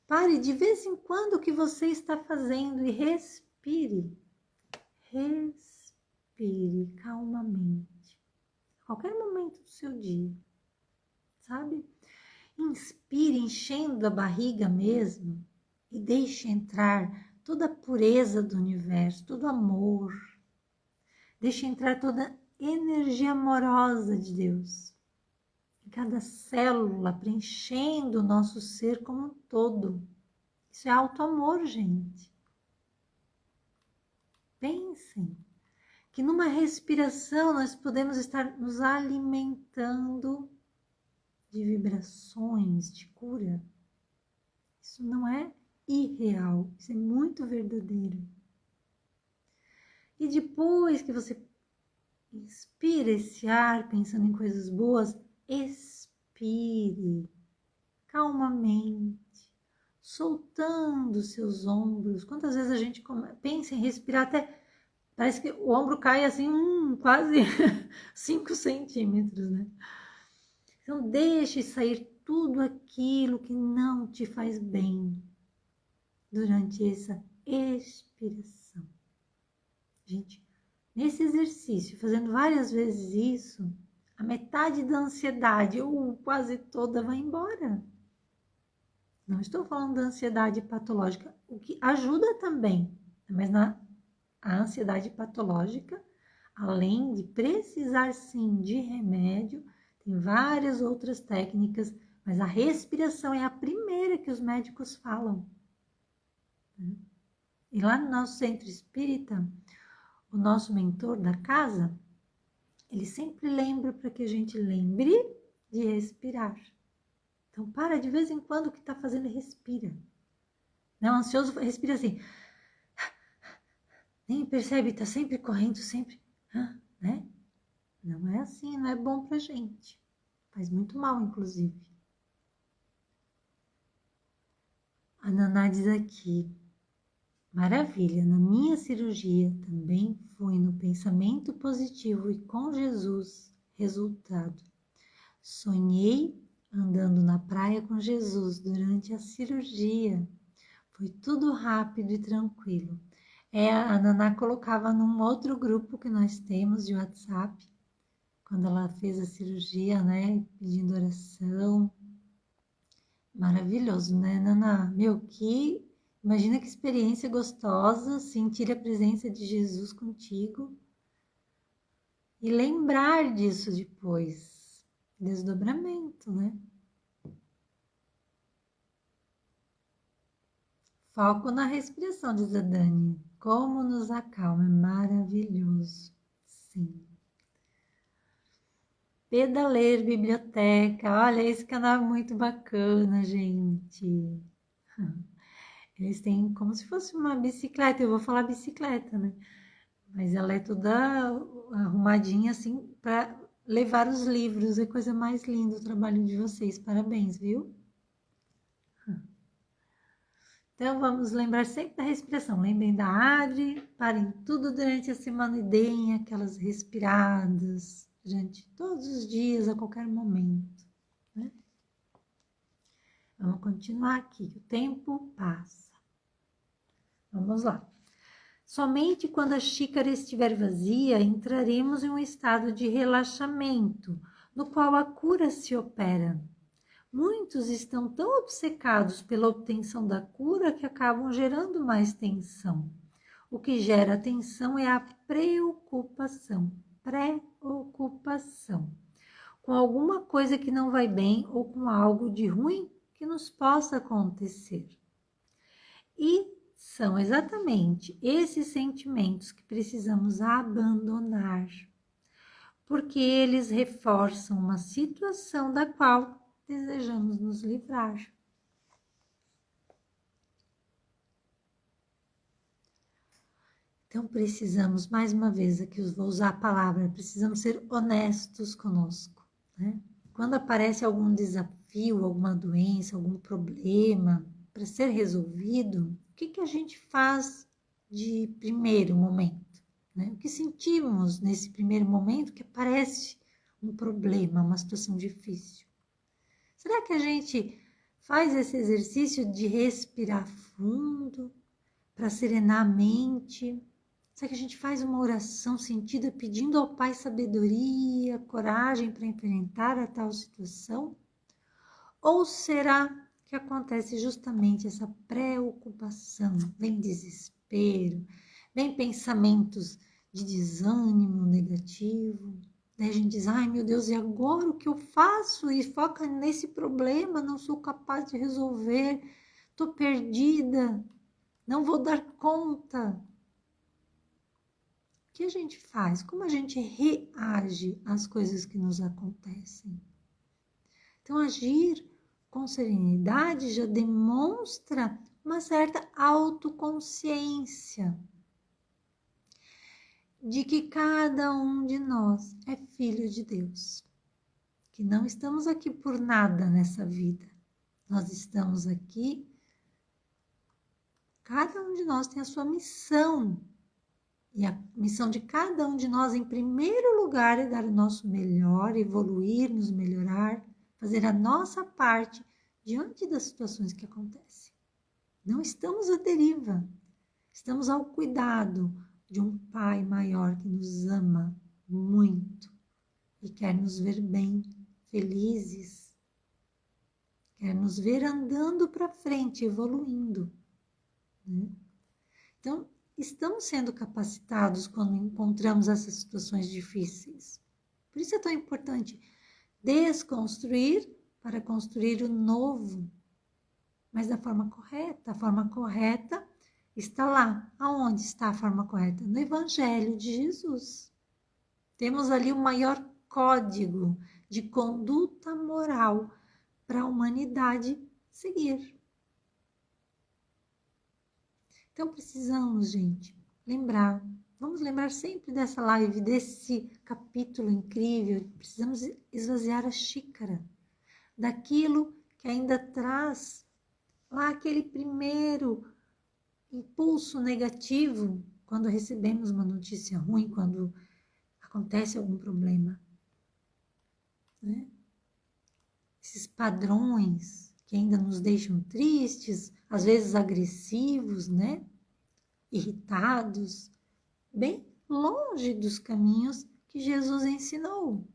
A: Pare de vez em quando o que você está fazendo e respire. Respire calmamente. A qualquer momento do seu dia, sabe? Inspire enchendo a barriga mesmo e deixe entrar toda a pureza do universo, todo amor. Deixe entrar toda a energia amorosa de Deus. Em cada célula, preenchendo o nosso ser como um todo. Isso é auto-amor, gente. Pensem que numa respiração nós podemos estar nos alimentando de vibrações, de cura. Isso não é irreal, isso é muito verdadeiro. E depois que você inspira esse ar pensando em coisas boas, expire calmamente, soltando seus ombros. Quantas vezes a gente pensa em respirar até parece que o ombro cai assim, quase 5 centímetros, né? Então deixe sair tudo aquilo que não te faz bem durante essa expiração. Gente, nesse exercício, fazendo várias vezes isso, a metade da ansiedade, ou quase toda, vai embora. Não estou falando da ansiedade patológica, o que ajuda também, mas a ansiedade patológica, além de precisar sim de remédio, tem várias outras técnicas, mas a respiração é a primeira que os médicos falam. E lá no nosso centro espírita, o nosso mentor da casa, ele sempre lembra para que a gente lembre de respirar. Então, para de vez em quando o que está fazendo e respira. Não, ansioso, respira assim. Nem percebe, está sempre correndo, sempre, né? Não é assim, não é bom pra gente. Faz muito mal, inclusive. A Naná diz aqui, maravilha, na minha cirurgia também fui no pensamento positivo e com Jesus, resultado. Sonhei andando na praia com Jesus durante a cirurgia. Foi tudo rápido e tranquilo. A Naná colocava num outro grupo que nós temos de WhatsApp, quando ela fez a cirurgia, né, pedindo oração. Maravilhoso, né, Naná? Imagina que experiência gostosa sentir a presença de Jesus contigo e lembrar disso depois. Desdobramento, né? Foco na respiração, diz a Dani. Como nos acalma, é maravilhoso. Sim. Pedaler Biblioteca. Olha, esse canal é muito bacana, gente. Eles têm como se fosse uma bicicleta. Eu vou falar bicicleta, né? Mas ela é toda arrumadinha assim para levar os livros. É coisa mais linda o trabalho de vocês. Parabéns, viu? Então, vamos lembrar sempre da respiração. Lembrem da Adri, parem tudo durante a semana e deem aquelas respiradas durante todos os dias, a qualquer momento. Né? Vamos continuar aqui, o tempo passa. Vamos lá. Somente quando a xícara estiver vazia, entraremos em um estado de relaxamento, no qual a cura se opera. Muitos estão tão obcecados pela obtenção da cura que acabam gerando mais tensão. O que gera tensão é a preocupação. Preocupação. Com alguma coisa que não vai bem ou com algo de ruim que nos possa acontecer. E são exatamente esses sentimentos que precisamos abandonar, porque eles reforçam uma situação da qual desejamos nos livrar. Então precisamos, mais uma vez, aqui eu vou usar a palavra, precisamos ser honestos conosco, né? Quando aparece algum desafio, alguma doença, algum problema para ser resolvido, o que a gente faz de primeiro momento? Né? O que sentimos nesse primeiro momento que aparece um problema, uma situação difícil? Será que a gente faz esse exercício de respirar fundo para serenar a mente? Será que a gente faz uma oração sentida pedindo ao Pai sabedoria, coragem para enfrentar a tal situação? Ou será que acontece justamente essa preocupação? Vem desespero, vem pensamentos de desânimo negativo. Daí a gente diz, ai meu Deus, e agora o que eu faço? E foca nesse problema, não sou capaz de resolver, estou perdida, não vou dar conta. O que a gente faz? Como a gente reage às coisas que nos acontecem? Então, agir com serenidade já demonstra uma certa autoconsciência de que cada um de nós é filho de Deus, que não estamos aqui por nada nessa vida. Nós estamos aqui, cada um de nós tem a sua missão. E a missão de cada um de nós, em primeiro lugar, é dar o nosso melhor, evoluir, nos melhorar, fazer a nossa parte diante das situações que acontecem. Não estamos à deriva, estamos ao cuidado de um Pai maior que nos ama muito e quer nos ver bem, felizes, quer nos ver andando para frente, evoluindo. Né? Então, estamos sendo capacitados quando encontramos essas situações difíceis. Por isso é tão importante desconstruir para construir o novo, mas da forma correta. A forma correta Está lá. Aonde está a forma correta? No Evangelho de Jesus. Temos ali o maior código de conduta moral para a humanidade seguir. Então precisamos, gente, vamos lembrar sempre dessa live, desse capítulo incrível. Precisamos esvaziar a xícara daquilo que ainda traz lá aquele primeiro impulso negativo quando recebemos uma notícia ruim, quando acontece algum problema, né? Esses padrões que ainda nos deixam tristes, às vezes agressivos, né? Irritados, bem longe dos caminhos que Jesus ensinou.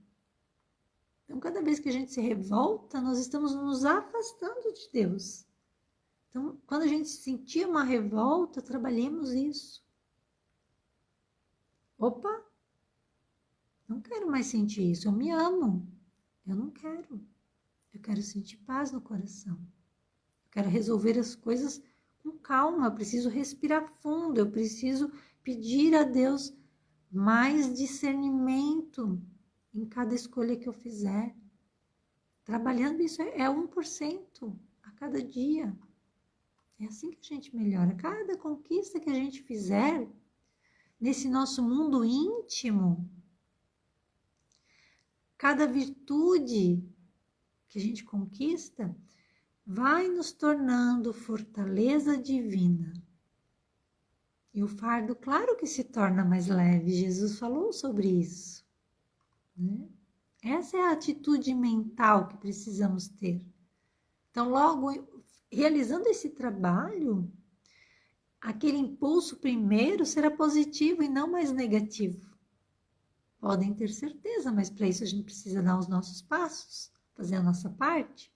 A: Então, cada vez que a gente se revolta, nós estamos nos afastando de Deus. Então, quando a gente sentir uma revolta, trabalhemos isso. Opa, não quero mais sentir isso, eu me amo. Eu não quero. Eu quero sentir paz no coração. Eu quero resolver as coisas com calma, eu preciso respirar fundo, eu preciso pedir a Deus mais discernimento em cada escolha que eu fizer. Trabalhando isso é 1% a cada dia. É assim que a gente melhora. Cada conquista que a gente fizer nesse nosso mundo íntimo, cada virtude que a gente conquista, vai nos tornando fortaleza divina. E o fardo, claro que se torna mais leve. Jesus falou sobre isso, né? Essa é a atitude mental que precisamos ter. Então, logo, realizando esse trabalho, aquele impulso primeiro será positivo e não mais negativo. Podem ter certeza, mas para isso a gente precisa dar os nossos passos, fazer a nossa parte,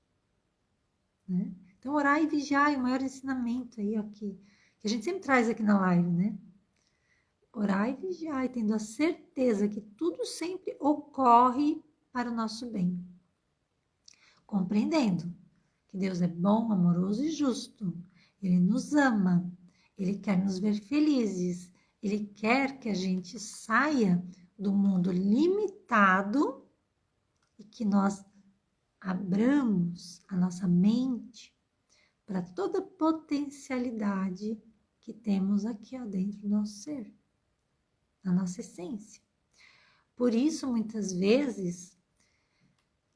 A: né? Então, orar e vigiar é o maior ensinamento aí, ó, que a gente sempre traz aqui na live, né? Orar e vigiar, tendo a certeza que tudo sempre ocorre para o nosso bem. Compreendendo que Deus é bom, amoroso e justo. Ele nos ama, Ele quer nos ver felizes, Ele quer que a gente saia do mundo limitado e que nós abramos a nossa mente para toda a potencialidade que temos aqui, ó, dentro do nosso ser, na nossa essência. Por isso, muitas vezes,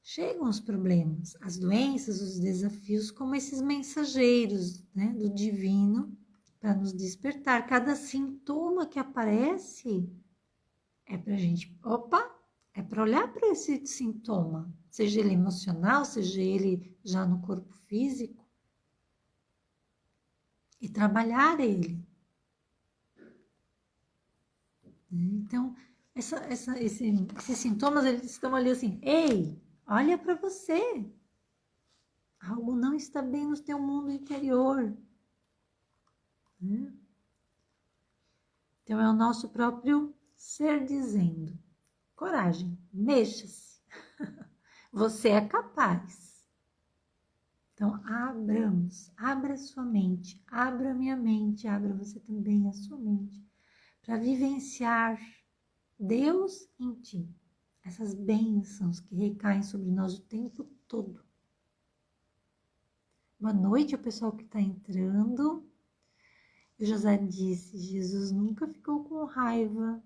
A: chegam os problemas, as doenças, os desafios, como esses mensageiros, né, do divino, para nos despertar. Cada sintoma que aparece é para a gente, é para olhar para esse sintoma, seja ele emocional, seja ele já no corpo físico, e trabalhar ele. Então, esses sintomas, eles estão ali assim, ei, olha para você. Algo não está bem no teu mundo interior. Então, é o nosso próprio ser dizendo, coragem, mexa-se. Você é capaz. Então, abra sua mente, abra minha mente, abra você também a sua mente, para vivenciar Deus em ti. Essas bênçãos que recaem sobre nós o tempo todo. Boa noite ao pessoal que está entrando. O José disse, Jesus nunca ficou com raiva,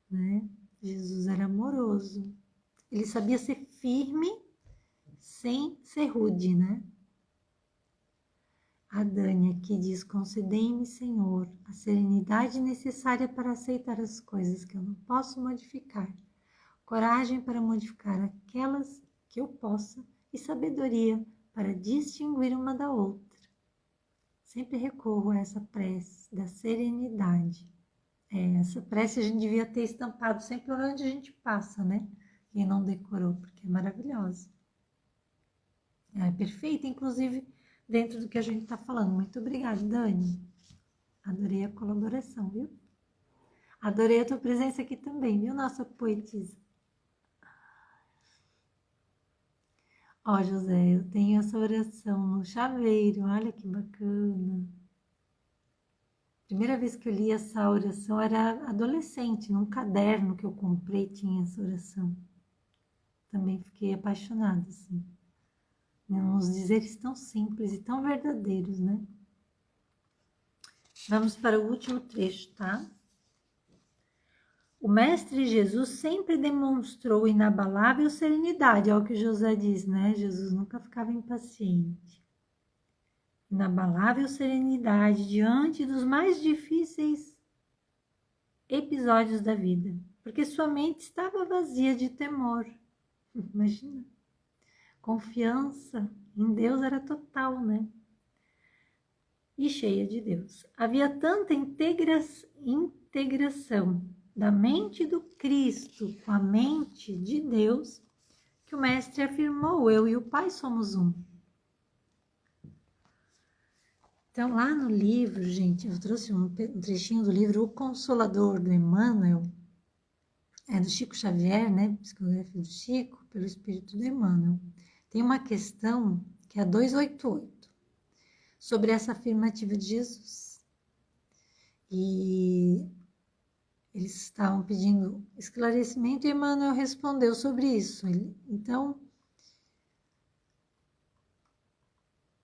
A: né? Jesus era amoroso. Ele sabia ser firme sem ser rude, né? A Dani aqui diz, concedei-me, Senhor, a serenidade necessária para aceitar as coisas que eu não posso modificar, coragem para modificar aquelas que eu possa e sabedoria para distinguir uma da outra. Sempre recorro a essa prece da serenidade. Essa prece a gente devia ter estampado sempre onde a gente passa, né? Quem não decorou, porque é maravilhosa. É perfeita, inclusive, dentro do que a gente está falando. Muito obrigada, Dani. Adorei a colaboração, viu? Adorei a tua presença aqui também, viu, nossa poetisa? Ó, José, eu tenho essa oração no chaveiro, olha que bacana. Primeira vez que eu li essa oração era adolescente, num caderno que eu comprei tinha essa oração. Também fiquei apaixonada, assim. Uns dizeres tão simples e tão verdadeiros, né? Vamos para o último trecho, tá? O Mestre Jesus sempre demonstrou inabalável serenidade, é o que José diz, né? Jesus nunca ficava impaciente. Inabalável serenidade diante dos mais difíceis episódios da vida, porque sua mente estava vazia de temor. Imagina. Confiança em Deus era total, né? E cheia de Deus. Havia tanta integração da mente do Cristo com a mente de Deus que o Mestre afirmou: eu e o Pai somos um. Então, lá no livro, gente, eu trouxe um trechinho do livro O Consolador, do Emmanuel, é do Chico Xavier, né? Psicografia do Chico, pelo Espírito do Emmanuel. Tem uma questão que é a 288, sobre essa afirmativa de Jesus. E eles estavam pedindo esclarecimento e Emmanuel respondeu sobre isso. Então,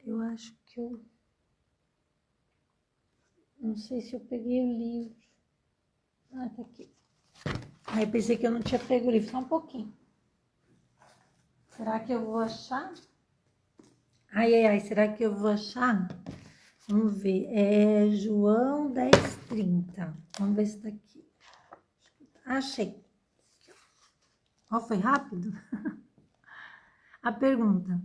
A: eu acho que eu... Não sei se eu peguei o livro. Ah, tá aqui. Aí pensei que eu não tinha pego o livro, só um pouquinho. Será que eu vou achar? Ai, será que eu vou achar? Vamos ver, é João 10:30. Vamos ver se tá aqui. Achei. Ó, foi rápido? A pergunta: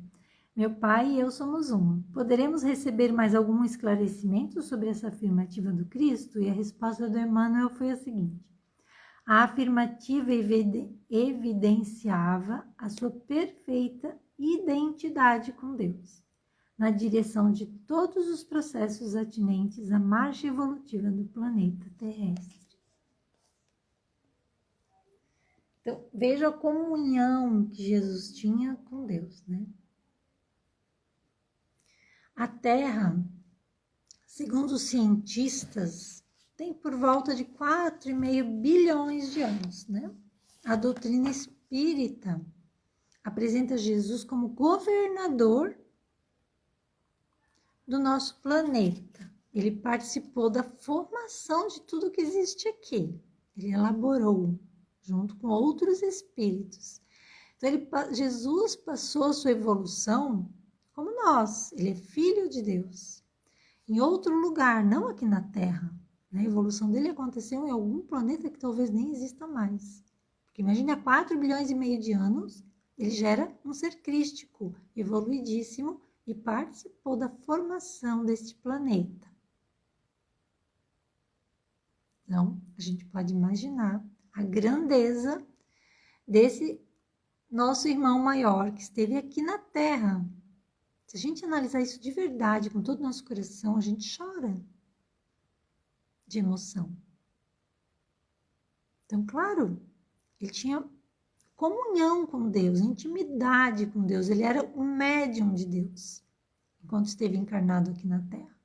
A: meu pai e eu somos um. Poderemos receber mais algum esclarecimento sobre essa afirmativa do Cristo? E a resposta do Emmanuel foi a seguinte: a afirmativa evidenciava a sua perfeita identidade com Deus, na direção de todos os processos atinentes à marcha evolutiva do planeta terrestre. Então, veja a comunhão que Jesus tinha com Deus, né? A Terra, segundo os cientistas, tem por volta de 4,5 bilhões de anos, né? A doutrina espírita apresenta Jesus como governador do nosso planeta. Ele participou da formação de tudo que existe aqui. Ele elaborou, junto com outros espíritos. Então, Jesus passou a sua evolução como nós. Ele é filho de Deus. Em outro lugar, não aqui na Terra. A evolução dele aconteceu em algum planeta que talvez nem exista mais. Porque imagine, há 4,5 bilhões de anos, ele já era um ser crístico, evoluidíssimo, e participou da formação deste planeta. Então, a gente pode imaginar a grandeza desse nosso irmão maior que esteve aqui na Terra. Se a gente analisar isso de verdade, com todo o nosso coração, a gente chora de emoção. Então, claro, ele tinha comunhão com Deus, intimidade com Deus. Ele era o médium de Deus, enquanto esteve encarnado aqui na Terra.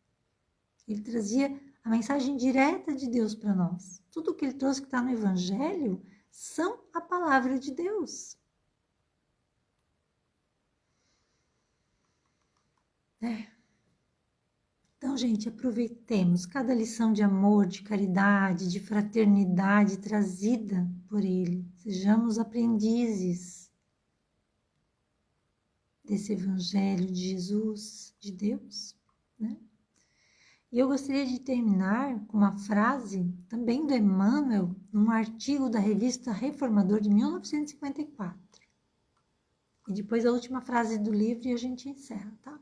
A: Ele trazia a mensagem direta de Deus para nós. Tudo que ele trouxe que está no Evangelho são a palavra de Deus. Então, gente, aproveitemos cada lição de amor, de caridade, de fraternidade trazida por ele. Sejamos aprendizes desse Evangelho de Jesus, de Deus, né? E eu gostaria de terminar com uma frase também do Emmanuel, num artigo da revista Reformador de 1954. E depois a última frase do livro e a gente encerra, tá?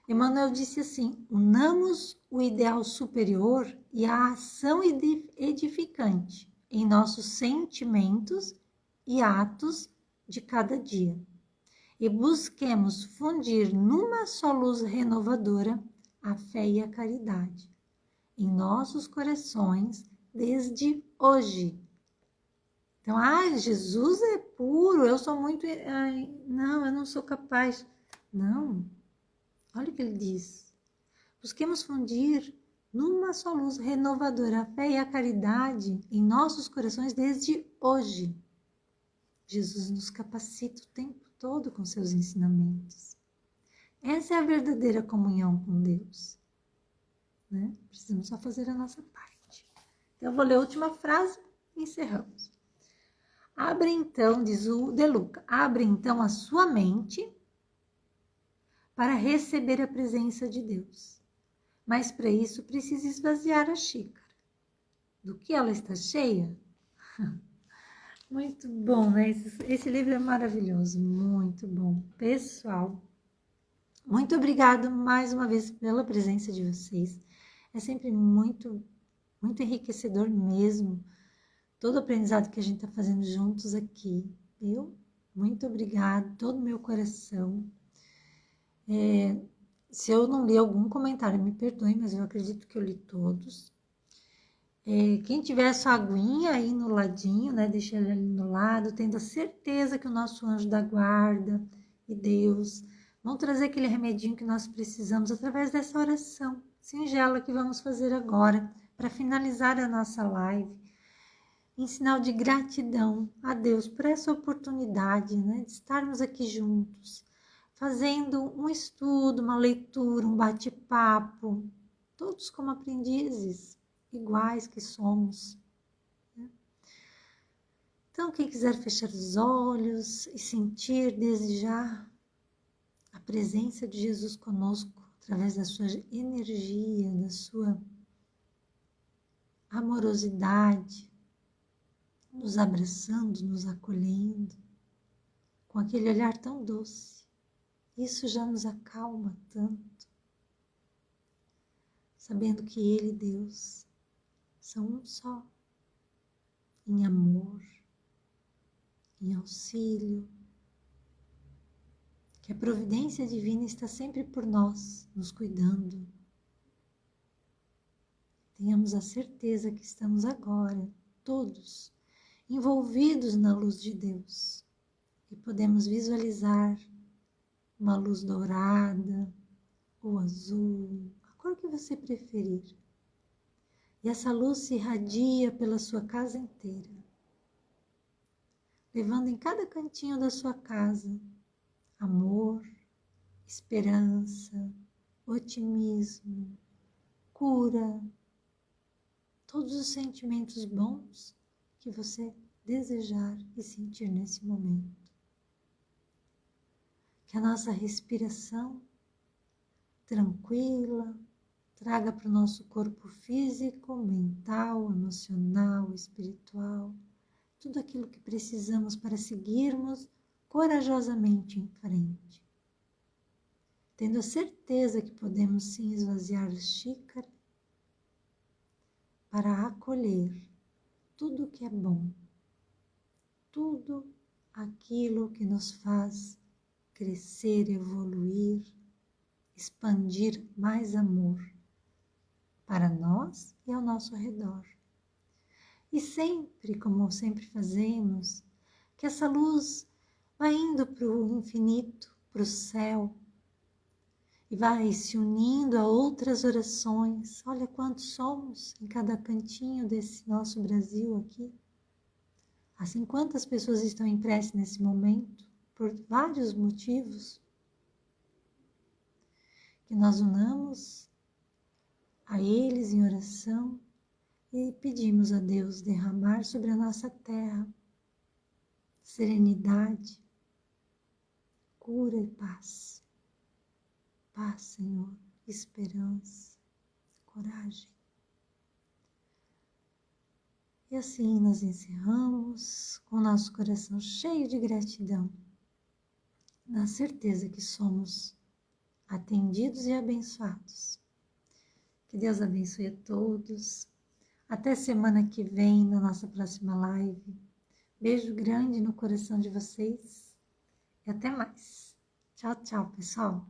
A: Emmanuel disse assim: unamos o ideal superior e a ação edificante em nossos sentimentos e atos de cada dia. E busquemos fundir numa só luz renovadora a fé e a caridade em nossos corações desde hoje. Então, Jesus é puro, eu sou muito... não, eu não sou capaz. Não, olha o que ele diz. Busquemos fundir numa só luz renovadora, a fé e a caridade em nossos corações desde hoje. Jesus nos capacita o tempo todo com seus ensinamentos. Essa é a verdadeira comunhão com Deus, né? Precisamos só fazer a nossa parte. Então, eu vou ler a última frase e encerramos. Abre então, diz o De Luca, abre então a sua mente para receber a presença de Deus. Mas para isso precisa esvaziar a xícara. Do que ela está cheia? Muito bom, né? Esse livro é maravilhoso, muito bom. Pessoal, muito obrigado mais uma vez pela presença de vocês. É sempre muito enriquecedor mesmo, todo o aprendizado que a gente está fazendo juntos aqui. Muito obrigado, todo o meu coração. Se eu não li algum comentário, me perdoe, mas eu acredito que eu li todos. Quem tiver sua aguinha aí no ladinho, né, deixa ela ali no lado, tendo a certeza que o nosso anjo da guarda e Deus vão trazer aquele remedinho que nós precisamos através dessa oração singela que vamos fazer agora para finalizar a nossa live, em sinal de gratidão a Deus por essa oportunidade, né, de estarmos aqui juntos, fazendo um estudo, uma leitura, um bate-papo, todos como aprendizes, iguais que somos. Então, quem quiser fechar os olhos e sentir desde já a presença de Jesus conosco, através da sua energia, da sua amorosidade, nos abraçando, nos acolhendo, com aquele olhar tão doce. Isso já nos acalma tanto, sabendo que Ele e Deus são um só, em amor, em auxílio, que a providência divina está sempre por nós, nos cuidando. Tenhamos a certeza que estamos agora, todos, envolvidos na luz de Deus, e podemos visualizar uma luz dourada ou azul, a cor que você preferir. E essa luz se irradia pela sua casa inteira, levando em cada cantinho da sua casa amor, esperança, otimismo, cura, todos os sentimentos bons que você desejar e sentir nesse momento. Que a nossa respiração tranquila traga para o nosso corpo físico, mental, emocional, espiritual, tudo aquilo que precisamos para seguirmos corajosamente em frente, tendo a certeza que podemos sim esvaziar a xícara para acolher tudo que é bom, tudo aquilo que nos faz crescer, evoluir, expandir mais amor para nós e ao nosso redor. E sempre, como sempre fazemos, que essa luz vai indo para o infinito, para o céu, e vai se unindo a outras orações. Olha quantos somos em cada cantinho desse nosso Brasil aqui. Assim, quantas pessoas estão em prece nesse momento, por vários motivos. Que nós unamos a eles em oração e pedimos a Deus derramar sobre a nossa terra serenidade, cura e paz. Paz, Senhor, esperança, coragem. E assim nós encerramos com o nosso coração cheio de gratidão, na certeza que somos atendidos e abençoados. Que Deus abençoe a todos. Até semana que vem, na nossa próxima live. Beijo grande no coração de vocês e até mais. Tchau, tchau, pessoal.